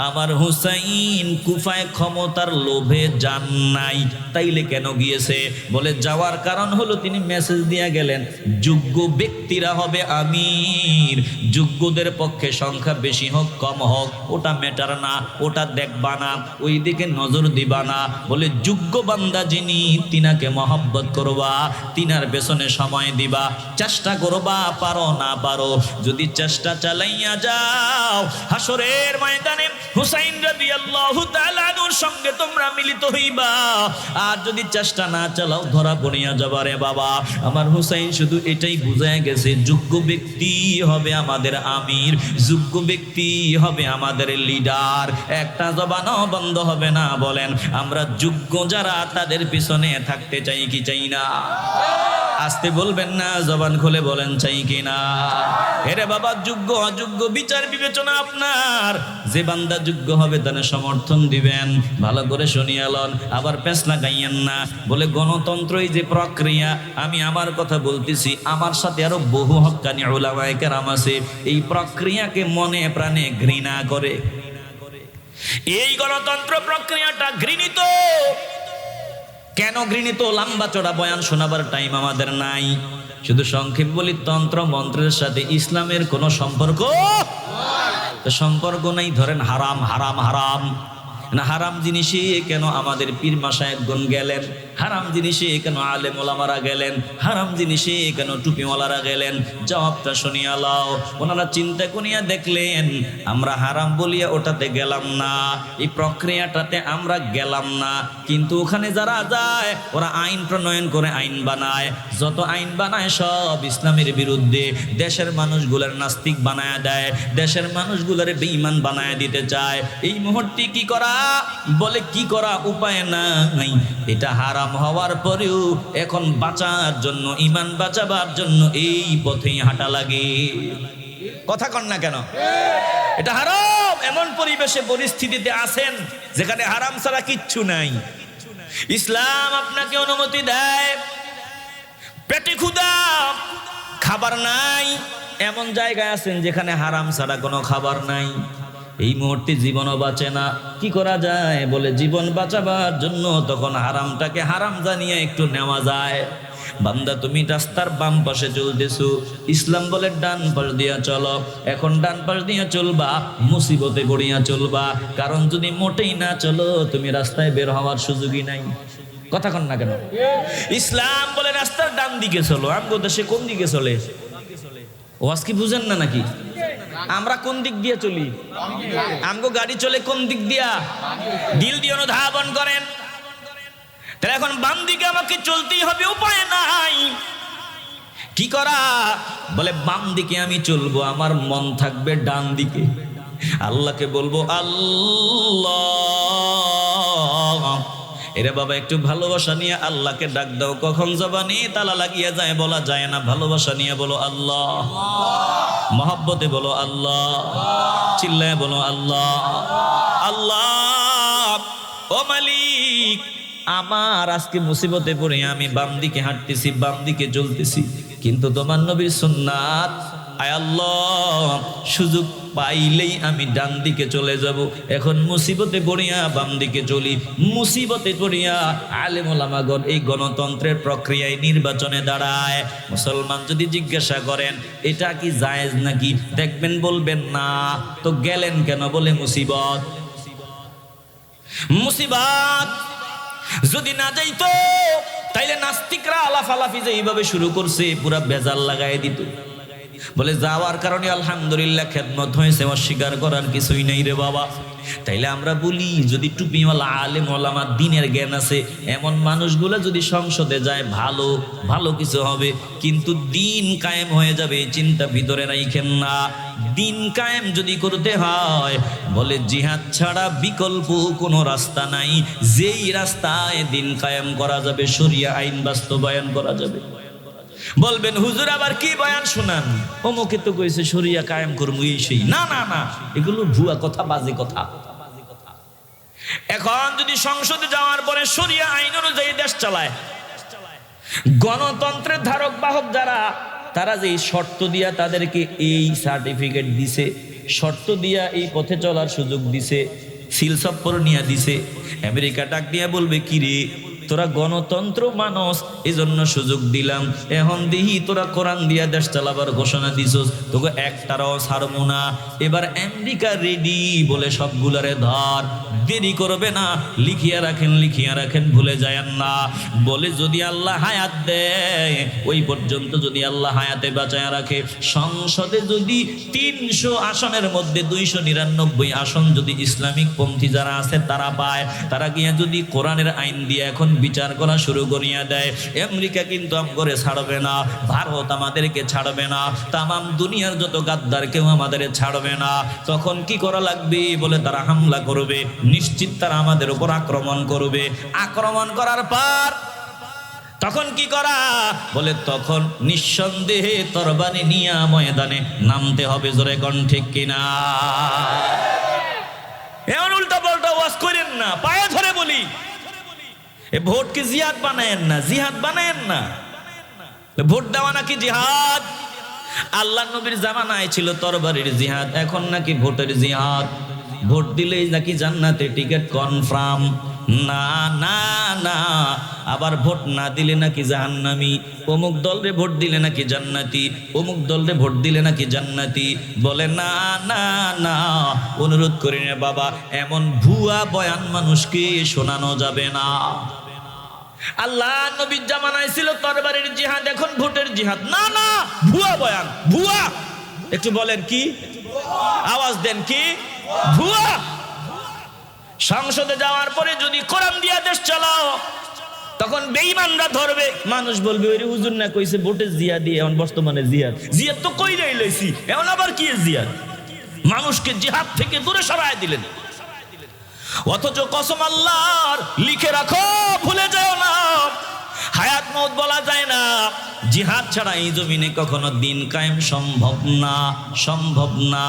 আমার হুসাইন কুফায় ক্ষমতার লোভে যান নাই। তাইলে কেন গিয়েছে? বলে যাওয়ার কারণ হলো তিনি মেসেজ দিয়ে গেলেন, যোগ্য ব্যক্তিরা হবে আমির, যোগ্যদের পক্ষে সংখ্যা বেশি হোক কম হোক ওটা ম্যাটার না, ওটা দেখবা না, ওই দিকে নজর দিবা না। বলে যোগ্য বান্দা যিনি, তিনাকে মহব্বত মোহব্বত করবা, তিনার পেছনে সময় দিবা, চেষ্টা করবা, পারো না পারো, যদি চেষ্টা চালাইয়া যাও হাসরের ময়দানে হুসাইন রাদিয়াল্লাহু তাআলা আনহুর সঙ্গে তোমরা মিলিত হইবা। আর যদি চেষ্টা না চালাও ধরা পড়িয়া যাবা রে বাবা। আমার হুসাইন শুধু এটাই বুঝায় গেছে, যোগ্য ব্যক্তি হবে আমাদের আমির, যোগ্য ব্যক্তি হবে আমাদের লিডার, একটা জবানও বন্ধ হবে না। বলেন আমরা যোগ্য যারা তাদের পিছনে থাকতে চাই কি চাই না? আসতে বলবেন না, জবান খুলে বলেন চাই কি না? এরে বাবা, যোগ্য অযোগ্য বিচার বিবেচনা আপনার। যে বান্দা যোগ্য হবে তার সমর্থন দিবেন। ভালো করে শুনিয়ালন, আবার পেছ লাগাইয়েন না। বলে গণতন্ত্রই যে প্রক্রিয়া, আমি আমার কথা বলতেছি, আমার সাথে আরো বহু হক্কানি উলামায়ে কেরাম আছে এই প্রক্রিয়াকে মনে প্রাণে ঘৃণা করে। এই গণতন্ত্র প্রক্রিয়াটা ঘৃণিত। কেন ঘৃণিত? লম্বা চড়া বয়ান শোনাবার টাইম আমাদের নাই। শুধু সংক্ষেপ বলি, তন্ত্র মন্ত্রের সাথে ইসলামের কোনো সম্পর্ক নাই। ধরেন হারাম হারাম হারাম না, হারাম জিনিসে কেন আমাদের পীর মাশায়েখগণ গেলেন? হারাম জিনিসে কেন আলেম ওলামারা গেলেন? হারাম জিনিসে কেন টুপিওয়ালারা গেলেন? জবাবটা শুনিয়া লাও। ওনারা চিন্তা করিয়া দেখলেন, আমরা হারাম বলিয়া ওটাতে গেলাম না, এই প্রক্রিয়াটাতে আমরা গেলাম না, কিন্তু ওখানে যারা যায় ওরা আইন প্রণয়ন করে, আইন বানায়। যত আইন বানায় সব ইসলামের বিরুদ্ধে। দেশের মানুষগুলার নাস্তিক বানায় দেয়, দেশের মানুষগুলার বেঈমান বানায় দিতে চায়। এই মুহূর্তে কি করা? বলে কি করা? উপায় নাই। এটা হারাম হওয়ার পরেও এখন বাঁচার জন্য, ঈমান বাঁচাবার জন্য এই পথেই হাঁটা লাগে। কথা কন না কেন? এটা হারাম। এমন পরিবেশে পরিস্থিতিতে আছেন যেখানে হারাম ছাড়া কিচ্ছু নাই। ইসলাম আপনাকে অনুমতি দেয়, পেটে ক্ষুধা, খাবার নাই, এমন জায়গায় আছেন যেখানে হারাম ছাড়া কোনো খাবার নাই। এই মুহূর্তে জীবনও বাঁচে না, কি করা যায়? বলে জীবন বাঁচাবার জন্য তখন হারামটাকে হারাম জানিয়ে একটু নেওয়া যায়। বান্দা তুমি রাস্তার বাম পাশে চলতেছো, ইসলাম বলে ডান পাশ দিয়া চলো। এখন ডান পাশ দিয়া চলবা, মুসিবতে গড়িয়া চলবা, কারণ যদি মোটেই না চলো তুমি রাস্তায় বের হওয়ার সুযোগই নাই। কথা কন না কেন? ইসলাম বলে রাস্তার ডান দিকে চলো। আমগো দেশে কোন দিকে চলে? ওয়াজ কি বুঝেন না নাকি? আমরা কোন দিক দিয়ে চলি? আমগো গাড়ি চলে কোন দিক দিয়া? দিল দিয়ে অনুধাবন করেন। তাহলে এখন বাম দিকে আমাকে চলতেই হবে, উপায় নাই। কি করা? বলে বাম দিকে আমি চলবো, আমার মন থাকবে ডান দিকে। আল্লাহকে বলবো আল্লাহ। এরে বাবা, একটু ভালোবাসা নিয়ে আল্লাহকে ডাক দাও। কখন জবানে তালা লাগিয়ে যায় বলা যায় না। ভালোবাসা নিয়ে বলো আল্লাহ, মহব্বতে বলো আল্লাহ, চিল্লায় বলো আল্লাহ। আল্লাহ ও মালিক, আমার আজকে মুসিবতে পড়ে আমি বাম দিকে হাঁটতেছি, বাম দিকে চলতেছি, কিন্তু তোমার নবীর সুন্নাত, আয় আল্লাহ সুযোগ পাইলেই আমি ডান দিকে চলে যাব। এখন মুসিবতে পড়িয়া বাম দিকে চলি, মুসিবতে পড়িয়া আলেম ওলামাগণ এই গণতন্ত্রের প্রক্রিয়ায় নির্বাচনে দাঁড়ায়। মুসলমান যদি জিজ্ঞাসা করেন এটা কি জায়েজ নাকি, দেখবেন বলবেন না। তো গেলেন কেন? বলে মুসিবত। মুসিবত যদি না যাইতো তাইলে নাস্তিকরা আলাফালাফি যে এইভাবে শুরু করছে পুরা বেজাল লাগাই দিত। বলে যাওয়ার কারণে আলহামদুলিল্লাহ খেদমত হয়েছে, অস্বীকার করার কিছুই নেই রে বাবা। তাইলে আমরা বলি, যদি টুপিওয়ালা আলেম ওলামা দিনের জ্ঞান আছে এমন মানুষগুলো যদি সংসদে যায় ভালো ভালো কিছু হবে, কিন্তু দিন কায়েম হয়ে যাবে এই চিন্তা ভিতরে রাখেন না। দিন কায়েম যদি করতে হয়, বলে জিহাদ ছাড়া বিকল্প কোনো রাস্তা নাই। যেই রাস্তায় দিন কায়েম করা যাবে, শরিয়া আইন বাস্তবায়ন করা যাবে। বলবেন হুজুর আবার কি বয়ান শোনান, অমুকে তো কইছে শরিয়া কায়েম করবো এই সেই। না না না, এগুলো ভুয়া কথা, বাজে কথা। এখন যদি সংসদে যাওয়ার পরে শরিয়া আইন অনুযায়ী দেশ চালায়, গণতন্ত্রের ধারক বাহক যারা, তারা যে শর্ত দিয়া তাদেরকে এই সার্টিফিকেট দিছে, শর্ত দিয়া এই পথে চলার সুযোগ দিছে, সিল সপ্পর নিয়ে দিছে, আমেরিকা ডাক দিয়া বলবে কি রে তোরা গণতন্ত্র মানুষ, এজন্য সুযোগ দিলাম। এখন দিহি তোরা কোরআন দিয়া দেশ চালাবার ঘোষণা দিছস, তোকে একটারাও ছাড়বো না। এবার আমেরিকা রেডি বলে সবগুলারে ধর, দেরি করবে না, লিখিয়া রাখেন, ভুলে যায়েন না। বলে যদি আল্লাহ হায়াত দেয়, ওই পর্যন্ত যদি আল্লাহ হায়াতে বাঁচায় রাখে, সংসদে যদি 300 আসনের মধ্যে 299 আসন যদি ইসলামিক পন্থী যারা আছে তারা পায়, তারা গিয়া যদি কোরআনের আইন দিয়ে এখন বিচার করা শুরু করিয়া দেয়, আমেরিকা কিন্তু আমগরে ছাড়বে না, ভারত আমাদেরকে ছাড়বে না, তামাম দুনিয়ার যত গাদ্দার কেউ আমাদের ছাড়বে না। তখন কি করা লাগবে? বলে তারা হামলা করবে, নিশ্চিত তারা আমাদের উপর আক্রমণ করবে। আক্রমণ করার পর তখন কি করা? বলে তখন নিঃসন্দেহে তরবারি নিয়ে ময়দানে নামতে হবে। জোরে কোন ঠিক কিনা? এমন উল্টা পাল্টা ওয়াজ করেন না, পায়ে ধরে বলি, এ ভোটকে জিহাদ বানায়েন না, জিহাদ বানায়েন না। ভোট দেওয়া নাকি জিহাদ? আল্লাহ নবীর জামানায় ছিল তরবারির জিহাদ, এখন নাকি ভোটের জিহাদ। ভোট দিলেই নাকি জান্নাতে টিকিট কনফার্ম। না না না, আবার ভোট না দিলে নাকি জাহান্নামী। অমুক দলরে ভোট দিলে নাকি জান্নাতি, অমুক দলরে ভোট দিলে নাকি জান্নাতি। বলে না না না, অনুরোধ করি না বাবা, এমন ভুয়া বয়ান মানুষকে শোনানো যাবে না। আল্লাহ নবীর জামানায় ছিল তরবারির জিহাদ, এখন ভোটের জিহাদ। না না, ভুয়া বয়ান, ভুয়া। একটু বলেন কি? আওয়াজ দেন কি? ভুয়া। সংসদে যাওয়ার পরে যদি কোরআন দিয়া দেশ চালাও, তখন বেঈমানরা ধরবে, মানুষ বলবে ওই হুজুর না কইছে ভোটের জিহাদ দিয়ে, এখন বর্তমানে জিহাদ। জিহাদ তো কইরাই লইছি, এখন আবার কি জিহাদ? মানুষকে জিহাদ থেকে দূরে সরায় দিলেন। অথচ কসম আল্লাহর, লিখে রাখো, ভুলে যাও না, হায়াত মওত বলা যায় না। জিহাদ ছাড়া এই জমিনে কখনো দিন কায়েম সম্ভব না, সম্ভব না।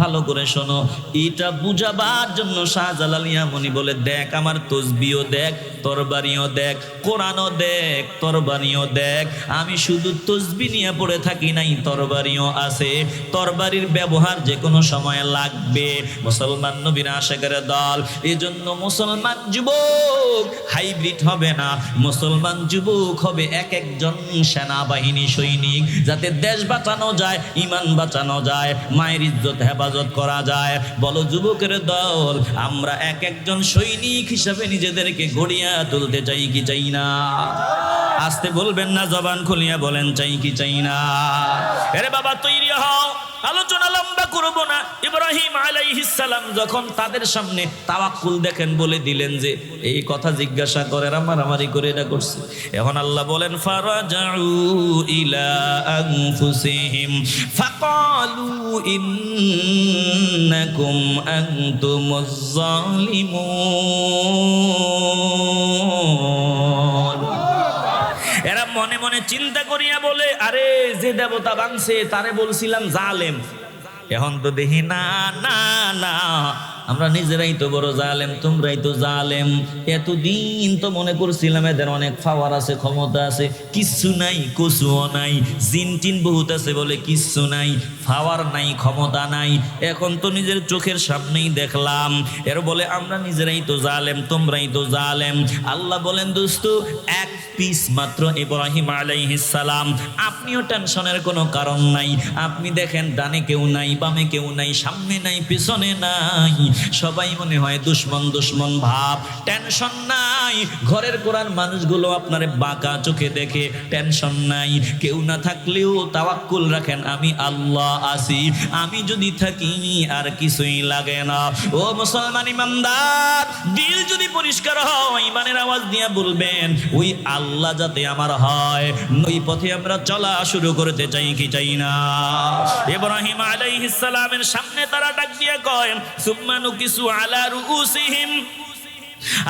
ভালো করে শোনো, এটা বুঝাবার জন্য শাহজালাল ইয়ামানি বলে, দেখ আমার তসবিও দেখ, তরবারিও দেখ, কোরআনও দেখ, তরবারিও দেখ। আমি শুধু তসবি নিয়ে পড়ে থাকি নাই, তরবারিও আছে। তরবারির ব্যবহার যে কোনো সময় লাগবে। মুসলমান নবীর আশিকের দল, এজন্য মুসলমান যুবক হাইব্রিড হবে না, মুসলমান যুবক হবে এক একজন সেনাবাহিনী সৈনিক, যাতে দেশ বাঁচানো যায়, ইমান বাঁচানো যায়, মায়ের ইজ্জত হেফাজত করা যায়। বলো যুবকের দল, আমরা এক একজন সৈনিক হিসাবে নিজেদেরকে গড়িয়া তুলতে চাই কি চাই না? আসতে বলবেন না, জবান খুলিয়া বলেন, চাই কি চাই না? আরে বাবা তৈরি হও, আলোচনা লম্বা করব না। ইব্রাহিম আলাইহিস সালাম যখন তাদের সামনে তাওয়াক্কুল দেখেন, বলে দিলেন যে এই কথা জিজ্ঞাসা করে মারামারি করে এটা করছে। এখন আল্লাহ বলেন, ফারাজাউ ইলা আনফুসিহিম ফাকালু ইন্নাকুম আনতুমুজ জালিমুন। এরা মনে মনে চিন্তা করিয়া বলে, আরে যে দেবতা ভাঙছে তারে বলছিলাম জালেম, এখন তো দেখি না না না, আমরা নিজেরাই তো বড় জালেম, তোমরাই তো জালেম। এতদিন তো মনে করছিলাম এদের অনেক পাওয়ার আছে, ক্ষমতা আছে, কিচ্ছু নাই, কচুও নাই, জিন টিন বহুত আছে বলে কিচ্ছু নাই, পাওয়ার নাই, ক্ষমতা নাই। এখন তো নিজের চোখের সামনেই দেখলাম। এর বলে আমরা নিজেরাই তো জালেম, তোমরাই তো জালেম। আল্লাহ বলেন, দোস্ত এক পিস মাত্র ইব্রাহিম আলাইহিস সালাম, আপনিও টেনশনের কোনো কারণ নাই। আপনি দেখেন ডানে কেউ নাই, বামে কেউ নাই, সামনে নাই, পিছনে নাই, সবাই মনে হয় দুশ্মন দুশ্মন ভাব। টেনশন নাই, ঘরের কোরআন মানুষগুলো আপনারে বাঁকা চোখে দেখে, টেনশন নাই। কেউ না থাকলেও তাওয়াক্কুল রাখেন, আমি আল্লাহ আছি, আমি যদি থাকি আর কিছুই লাগে না। ও মুসলমান ইমানদার, দিল যদি পরিষ্কার হয়, ইমানের আওয়াজ দিয়ে বলবেন, ওই আল্লাহ যাতে আমার হয়, ওই পথে আমরা চলা শুরু করতে চাই কি চাই না? ইব্রাহিম আলাইহিস সালামের সামনে তারা ডাক দিয়ে কয়, সুবহানাহু কিছু আলা রুউসিহিম।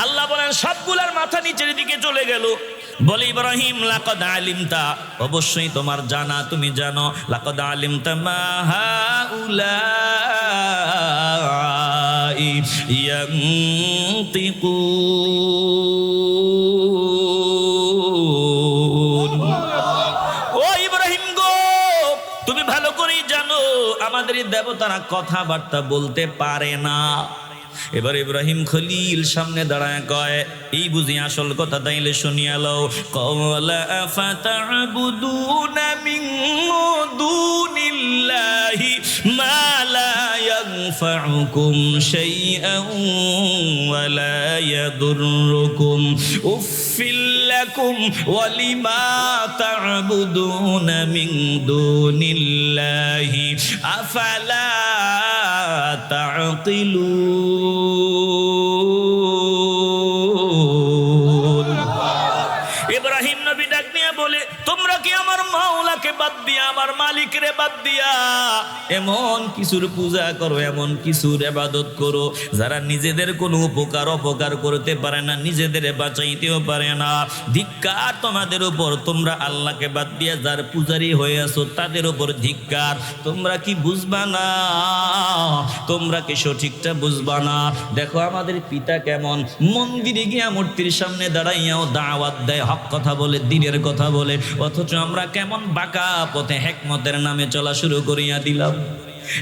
আল্লাহ বলেন সবগুলার মাথা নিচের দিকে চলে গেল। বলে ইব্রাহিম, লাকাদ আলিমতা, অবশ্যই তোমার জানা, তুমি জানো, লাকাদ আলিমতা মা হাউলাই ইয়ানতিকুন। ও ইব্রাহিম গো, তুমি ভালো করেই জানো আমাদের এই দেবতারা কথাবার্তা বলতে পারে না। এবার ইব্রাহিম খলিল সামনে দাঁড়ায় কয়, এই বুঝি আসল কথা, তাইলে শুনিয়া লও। ক্বালা আফাতা'বুদুনা মিন দুনিল্লাহি মা লা ইয়ানফা'ুকুম শাইআন ওয়া লা ইয়াদুররুকুম উফফিল লাকুম ওয়া লিমা তা'বুদুনা মিন দুনিল্লাহি আফালা তা'কিলুন। ইব্রাহিম নবী ডাক নিয়ে বলে, তোমরা কি আমার মাওলাকে বাদ দিয়া, আমার মালিকরে বাদ দিয়া এমন কিছুর পূজা করো, এমন কিছুর ইবাদত করো যারা নিজেদের কোনো উপকার অপকার করতে পারে না, নিজেদের বাঁচাইতেও পারে না। ধিক্কার তোমাদের উপর, তোমরা আল্লাহকে বাদ দিয়া যার পূজারি হয়ে আছো তাদের উপর ধিক্কার। তোমরা কি বুঝবা না? তোমরা কি সঠিকটা বুঝবা না? দেখো আমাদের পিতা কেমন মন্দিরে গিয়া মূর্তির সামনে দাঁড়াইয়াও দাওয়াত দেয়, হক কথা বলে, দিনের কথা বলে, অথচ আমরা কেমন বাঁকা পথে হেকমতের নামে চলা শুরু করিয়া দিলাম।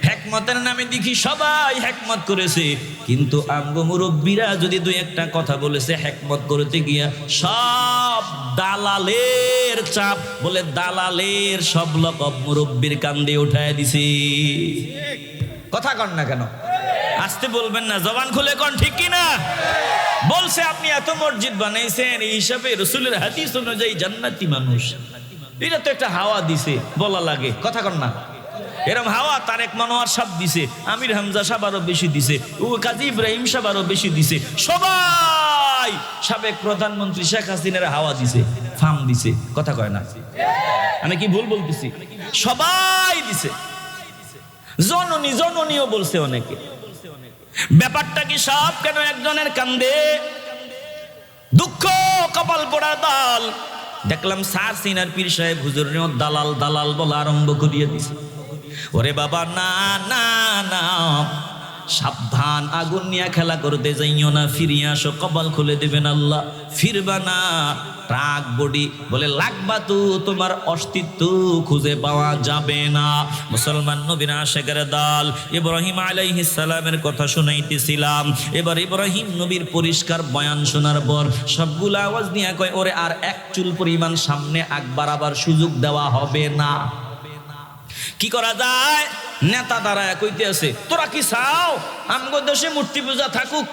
হেকমতের নামে দেখি সবাই হেকমত করেছে, কিন্তু আমগো মুরব্বীরা যদি দুই একটা কথা বলেছে হেকমত করতে গিয়া সব দালালের চাপ, বলে দালালের সব লকব মুরব্বীর কান্দে উঠায় দিছি। কথা কন না কেন? আসতে বলবেন না, জবান খুলে কন, ঠিক কি না? বলছে আপনি এত মসজিদ বানাইছেন, এই হিসাবে রাসূলের হাদিস অনুযায়ী জান্নাতি মানুষ। এটা তো একটা হাওয়া দিছে, বলা লাগে, কথা কন না? এরম হাওয়া তারেক মনোয়ার সাহেব দিছে, আমির হামজা সাহেব আরো বেশি দিছে, ও কাজী ইব্রাহিম সাহেব আরো বেশি দিছে, সবাই সাবেক প্রধানমন্ত্রী শেখ হাসিনার হাওয়া দিছে, ফার্ম দিছে। কথা কয় না? আমি কি ভুল বলতেছি? সবাই দিছে। জননী জননীও বলছে অনেকে। ব্যাপারটা কি সব কেন একজনের কান্দে? দুঃখ কপাল পোড়া দাল। দেখলাম সার সিনার পীর সাহেব হুজুরেও দালাল দালাল বলা আরম্ভ করিয়ে দিছে। ওরে বাবা, না না না, সাবধান, আগুন নিয়ে খেলা করতে যাইও না, ফিরিয়ে আসো, কপাল খুলে দেবেন আল্লাহ। ফিরবা না, ট্রাক বডি বলে লাগবা তো, তোমার অস্তিত্ব খুঁজে পাওয়া যাবে না। মুসলমান নবীর আশেকের দল ইব্রাহিম আলাইহিস সালামের কথা শুনাইতেছিলাম। এবার ইব্রাহিম নবীর পরিষ্কার বয়ান শোনার পর সবগুলো আওয়াজ নিয়ে কয়, ওরে আর এক চুল পরিমাণ সামনে আগ বাড়াবার সুযোগ দেওয়া হবে না। কি করা যায়? নেতা দাঁড়ায় কইতে আছে, তোরা কি চাও আমগো দেশে মূর্তি পূজা থাকুক?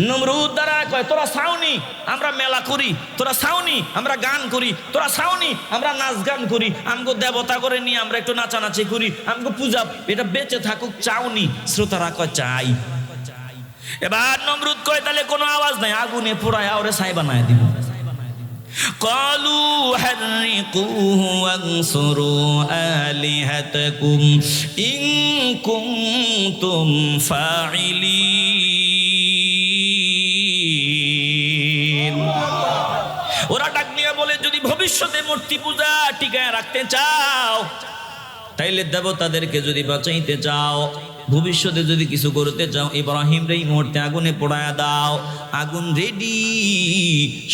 নমরুদ দাঁড়ায় কয়, তোরা চাওনি আমরা মেলা করি, তোরা চাওনি আমরা গান করি, তোরা চাওনি আমরা নাচ গান করি, আমগো দেবতা করে নিয়ে আমরা একটু নাচানাচি করি, আমগো পূজা এটা বেঁচে থাকুক, চাওনি? শ্রোতারা কয় চাই। এবার নমরুদ কয়, তাহলে কোনো আওয়াজ নাই, আগুনে পোড়ায় ওরে ছাই বানায় দিব। قالوا حرقوه وانصروا آلهتكم إن كنتم فاعلين। ওরা ডাক নিয়ে বলে, যদি ভবিষ্যতে মূর্তি পূজা টিকায় রাখতে চাও, তাইলে দেবতাদেরকে যদি বাঁচাইতে চাও, ভবিষ্যতে যদি কিছু করতে চাও, ইব্রাহিম রে এই মুহূর্তে আগুনে পোড়ায়া দাও। আগুন রেডি,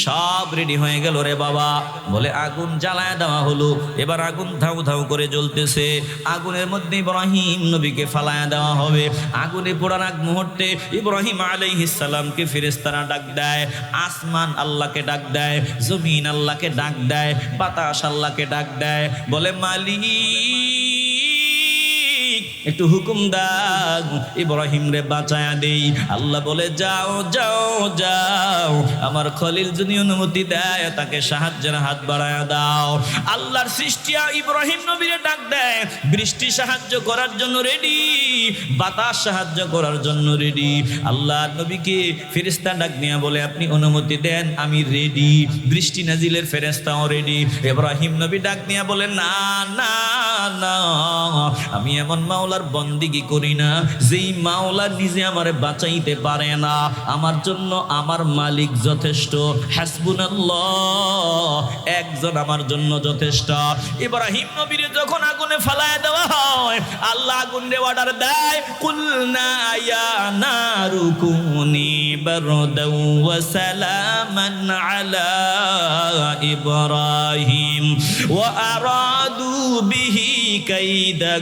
সব রেডি হয়ে গেল রে বাবা। বলে আগুন জ্বালায় দেওয়া হলো। এবার আগুন ধাউ ধাউ করে জ্বলতেছে, আগুনের মধ্যে ইব্রাহিম নবীকে ফালায়া দেওয়া হবে। আগুনে পোড়ার আগ মুহূর্তে ইব্রাহিম আলাইহিস সালামকে ফেরেশতারা ডাক দেয়, আসমান আল্লাহকে ডাক দেয়, জমিন আল্লাহকে ডাক দেয়, বাতাস আল্লাহকে ডাক দেয়। বলে মালিক একটু হুকুম দাও, ইব্রাহিম রে বাঁচায়া দেই। আল্লাহ বলে, যাও যাও যাও, আমার খলিল যদি অনুমতি দেয় তাকে সাহায্যের হাত বাড়ায়া দাও। আল্লাহর সৃষ্টি ইব্রাহিম নবীরে ডাক দেয়, বৃষ্টি সাহায্য করার জন্য রেডি, বাতাস সাহায্য করার জন্য রেডি। আল্লাহ নবীকে ফেরেশতা ডাক নিয়ে বলে, আপনি অনুমতি দেন, আমি রেডি। বৃষ্টি নাজিলের ফেরেশতাও রেডি। ইব্রাহিম নবী ডাক নিয়ে বলে, না না না, আমি এমন মাওলার বন্দিগি করি না যেই মাওলা নিজে আমারে বাঁচাইতে পারে না। আমার জন্য আমার মালিক যথেষ্ট, হাসবুনাল্লাহ, একজন আমার জন্য যথেষ্ট। ইব্রাহিম নবীরে যখন আগুনে ফালায় দেওয়া হয়, আল্লাহ আগুনে অর্ডার দেয়, কুলনা ইয়া নারু কুনি বারদাও ওয়া সালামান আলা ইব্রাহিম ওয়া আরাদু বিহি كيدا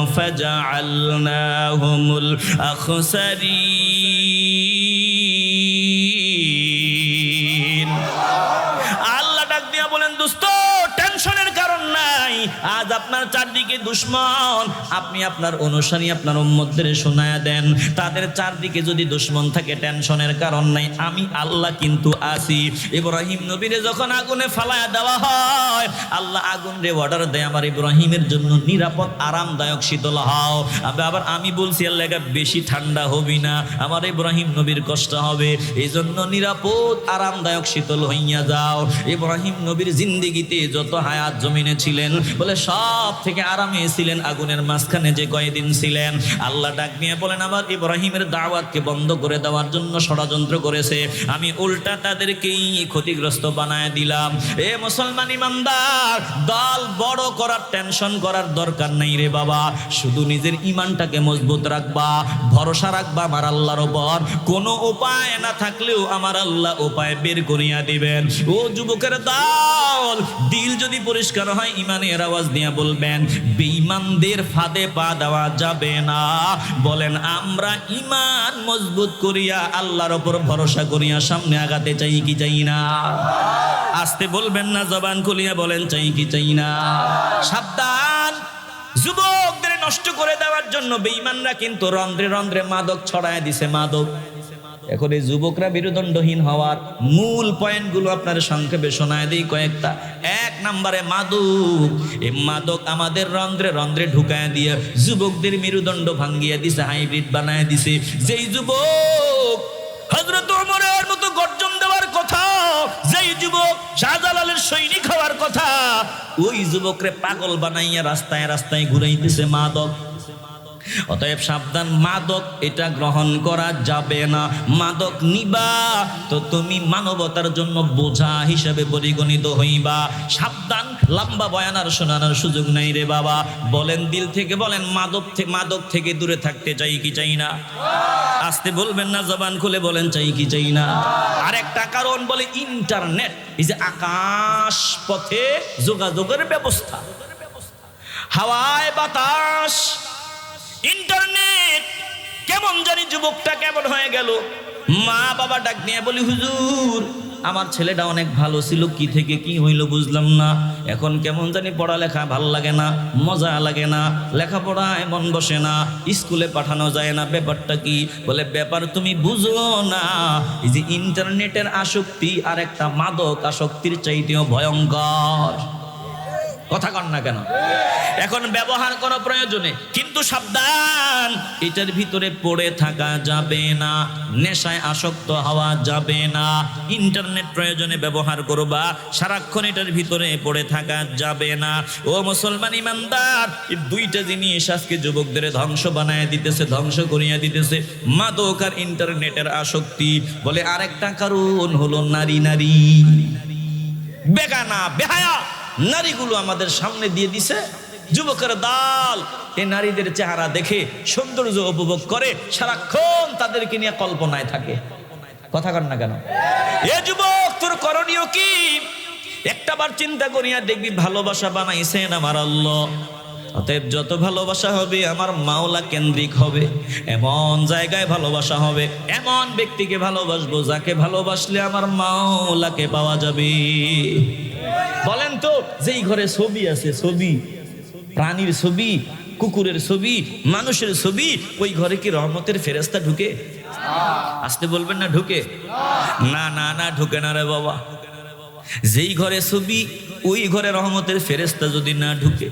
فجعلناهم الأخسرين আল্লাহ ডাক দিয়া বলেন দোস্ত টেনশনের কারণ নাই আজ আপনার চারদিকে দুশমন আপনি আপনার অনুসারী আপনার উম্মতদের শোনায়া দেন তাদের চারদিকে যদি দুশমন থাকে টেনশনের কারণ নাই আমি আল্লাহ কিন্তু আছি ইব্রাহিম নবীরে যখন আগুনে ফালায়া দেওয়া হয় আল্লাহ আগুন রে অর্ডার দেয় আমার ইব্রাহিমের জন্য নিরাপদ আরামদায়ক শীতল হও আবার আমি বলছি আল্লাহ বেশি ঠান্ডা হবি না আমার ইব্রাহিম নবীর কষ্ট হবে এই জন্য নিরাপদ আরামদায়ক শীতল হইয়া যাও ইব্রাহিম নবীর জিন্দেগিতে যত হায়াত জমিনে ছিলেন বলে সব থেকে আরামে ছিলেন আগুনের মাঝখানে যে কয়েকদিন ছিলেন আল্লাহ ডাক নিয়ে বলেন আমার ইব্রাহিমের দাওয়াতকে বন্ধ করে দেওয়ার জন্য ষড়যন্ত্র করেছে আমি উল্টা তাদেরকেই ক্ষতিগ্রস্ত বানায় দিলাম এ মুসলমান ইমানদার দল বড় করার টেনশন করার দরকার নাই রে বাবা শুধু নিজের ঈমানটাকে মজবুত রাখবা ভরসা রাখবা আমার আল্লাহর উপর কোনো উপায় না থাকলেও আমার আল্লাহ উপায় বের করিয়া দিবেন ও যুবকের দল দিল যদি পরিষ্কার হয় ঈমানের আওয়াজ দিয়ে বলবেন বেঈমানদের ফাঁদে পা দেওয়া যাবে না বলেন আমরা ঈমান মজবুত করিয়া আল্লাহর উপর ভরসা করিয়া সামনে আগাতে চাই কি চাই না আস্তে বলবেন না জবান খুলিয়া বলেন চাই কি চাই না সাবধান যুবকদের নষ্ট করে দেওয়ার জন্য বেঈমানরা কিন্তু রন্ধ্রে রন্ধ্রে মাদক ছড়ায় দিছে মাদক এখন এই যুবকরা বিরুদণ্ডহীন হওয়ার মূল পয়েন্টগুলো আপনার সংক্ষেপে শোনায় দিই কয়েকটা এক নম্বরে মাদক এই মাদক আমাদের রন্ধ্রে রন্ধ্রে ঢুকায় দিয়ে যুবকদের মেরুদণ্ড ভাঙ্গিয়ে দিছে হাইব্রিড বানায় দিছে যেই যুবক হযরত ওমরের মতো গর্জন দেওয়ার কথা যেই যুবক শাহজালালের সৈনিক হওয়ার কথা ওই যুবকরে পাগল বানাইয়া রাস্তায় রাস্তায় ঘুরাইতেছে মাদক অতএব সাবধান মাদক এটা গ্রহণ করা যাবে না মাদক নিবা তো তুমি মানবতার জন্য বোঝা হিসেবে পরিগণিত হইবা সাবধান লম্বা বয়ান আর শোনানোর সুযোগ নাই রে বাবা বলেন দিল থেকে বলেন মাদক থেকে দূরে থাকতে চাই কি চাই না আস্তে বলবেন না জবান খুলে বলেন চাই কি চাই না আরেকটা কারণ বলে ইন্টারনেট এই যে আকাশ পথে যোগাযোগের ব্যবস্থা হাওয়ায় বাতাস ইন্টারনেট কেমন জানি যুবকটা কেমন হয়ে গেল মা বাবা ডাক নিয়ে বলি হুজুর আমার ছেলেটা অনেক ভালো ছিল কি থেকে কি হইল বুঝলাম না এখন কেমন জানি পড়ালেখা ভাল লাগে না মজা লাগে না লেখাপড়ায় মন বসে না স্কুলে পাঠানো যায় না ব্যাপারটা কি বলে ব্যাপার তুমি বুঝো না এই যে ইন্টারনেটের আসক্তি আর একটা মাদক আসক্তির চাইতেও ভয়ঙ্কর কথা কন না কেন এখন ব্যবহার করা প্রয়োজনে কিন্তু সাবধান এটার ভিতরে পড়ে থাকা যাবে না নেশায় আসক্ত হওয়া যাবে না ইন্টারনেট প্রয়োজনে ব্যবহার করবা সারাক্ষণ এটার ভিতরে পড়ে থাকা যাবে না ও মুসলমান ইমানদার এই দুইটা জিনিস আজকে যুবকদের ধ্বংস বানায় দিতেছে ধ্বংস করিয়া দিতেছে মাদক আর ইন্টারনেটের আসক্তি বলে আরেকটা কারণ হলো নারী বেগানা বেহায়া নারীগুলো আমাদের সামনে দিয়ে দিছে যুবকের দল এই নারীদের চেহারা দেখে সৌন্দর্য উপভোগ করে সারাক্ষণ তাদেরকে নিয়ে কল্পনায় থাকে কথা কন না কেন এ যুবক তোর করণীয় কি একটাবার চিন্তা করিয়া দেখবি ভালোবাসা বানাইছেন আমার আল্লাহ অতএব যত ভালোবাসা হবে আমার মাওলা কেন্দ্রিক হবে এমন জায়গায় ভালোবাসা হবে এমন ব্যক্তিকে ভালোবাসবো যাকে ভালোবাসলে আমার মাওলাকে পাওয়া যাবে বলেন তো যেই ঘরে ছবি আছে ছবি প্রাণীর ছবি কুকুরের ছবি মানুষের ছবি ওই ঘরে কি রহমতের ফেরেশতা ঢুকে আসতে বলবেন না ঢুকে না না না ঢুকে না রে বাবা যেই ঘরে ছবি ওই ঘরে রহমতের ফেরেশতা যদি না ঢুকে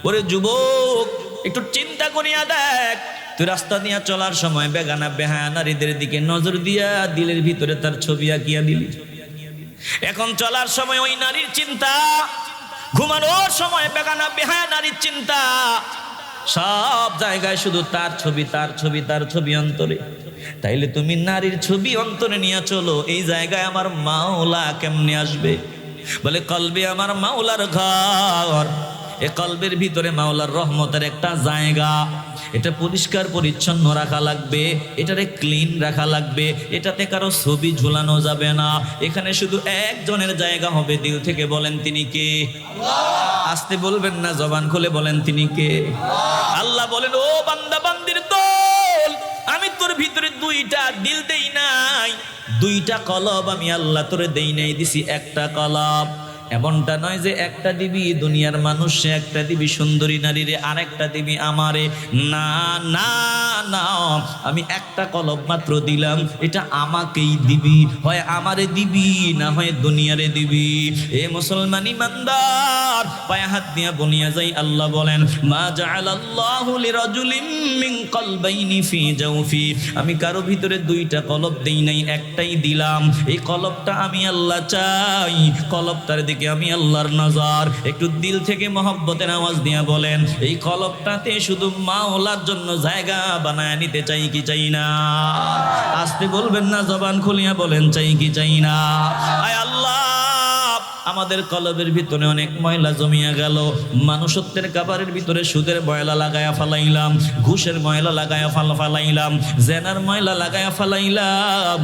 ওরে যুবক একটু চিন্তা করিয়া দেখ তুই রাস্তা দিয়া চলার সময় বেগানা বেহায়া নারীদের দিকে নজর দিয়া দিলের ভিতরে তার ছবি আঁকিয়া দিলি এখন চলার সময় ওই নারীর চিন্তা ঘুমানোর সময় বেগানা বেহায়া নারীর চিন্তা সব জায়গায় শুধু তার ছবি তার ছবি তার ছবি অন্তরে তাইলে তুমি নারীর ছবি অন্তরে নিয়ে চলো এই জায়গায় আমার মাওলা কেমনে আসবে বলে কলবে আমার মাওলার ঘর এ কলবের ভিতরে মাওলার রহমতের একটা জায়গা এটা পরিষ্কার পরিচ্ছন্ন রাখা লাগবে এটারে ক্লিন রাখা লাগবে এটাতে কারো ছবি ঝুলানো যাবে না এখানে শুধু একজনের জায়গা হবে দিল থেকে বলেন তিনি কে আল্লাহ আসতে বলবেন না, জবান খুলে বলেন তিনি কে? আল্লাহ বলেন, ও বান্দা বান্দির দল, আমি তোর ভিতরে দুইটা দিল দেই নাই, দুইটা কলব আমি আল্লাহ তোরে দেই নাই, দিছি একটা কলব। এমনটা নয় যে একটা দিবি দুনিয়ার মানুষ, একটা দিবি সুন্দরী নারী রে, আরেকটা দিবি আমারে। না না না, আমি একটা কলব মাত্র দিলাম, এটা আমাকেই দিবি, হয় আমারে দিবি না হয় দুনিয়ারে দিবি। এ মুসলমান ইমানদার, পায়ে হাত দিয়া বনিয়া যাই, আল্লাহ বলেন, মা জাআলাল্লাহু লিরাজুলিন মিন কলবাইনি ফি জাওফি, আমি কারো ভিতরে দুইটা কলব দেই নাই, একটাই দিলাম। এই কলবটা আমি আল্লাহ চাই, কলবটার দিকে আমি আল্লাহর নজর। একটু দিল থেকে মহব্বতের আওয়াজ দিয়া বলেন, এই কলবটাতে শুধু মাওলার জন্য জায়গা বানায় নিতে চাই কি চাই না? আসতে বলবেন না, জবান খুলিয়া বলেন, চাই কি চাই না? আয় আল্লাহ, আমাদের কলবের ভিতরে অনেক ময়লা জমিয়া গেল। মানুষত্বের কাবারের ভিতরে সুদের ময়লা লাগায়া ফালাইলাম, ঘুষের ময়লা লাগায়া ফালাইলাম, জেনার ময়লা লাগায়া ফালাইলাম,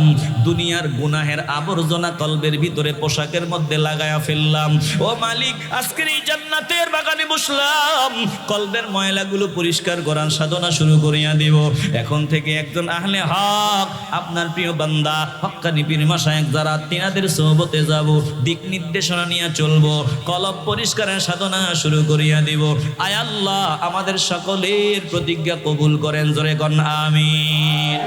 দুনিয়ার গুনাহের আবর্জনা কলবের ভিতরে পোশাকের মধ্যে লাগায়া ফেললাম। ও মালিক, আজকের এই জান্নাতের বাগানে বসলাম, কলবের ময়লাগুলো পরিষ্কার করার সাধনা শুরু করিয়া দিব। এখন থেকে একজন আহলে হক, আপনার প্রিয় বান্দা হক্কানি পীর মাশায়েখ যারা, তিনাদের সোহবতে যাব, দিক নির্দেশনা নিয়ে চলবো, কলব পরিষ্কারের সাধনা শুরু করিয়া দিব। আয় আল্লাহ, আমাদের সকলের প্রতিজ্ঞা কবুল করেন, জোরে কন আমিন।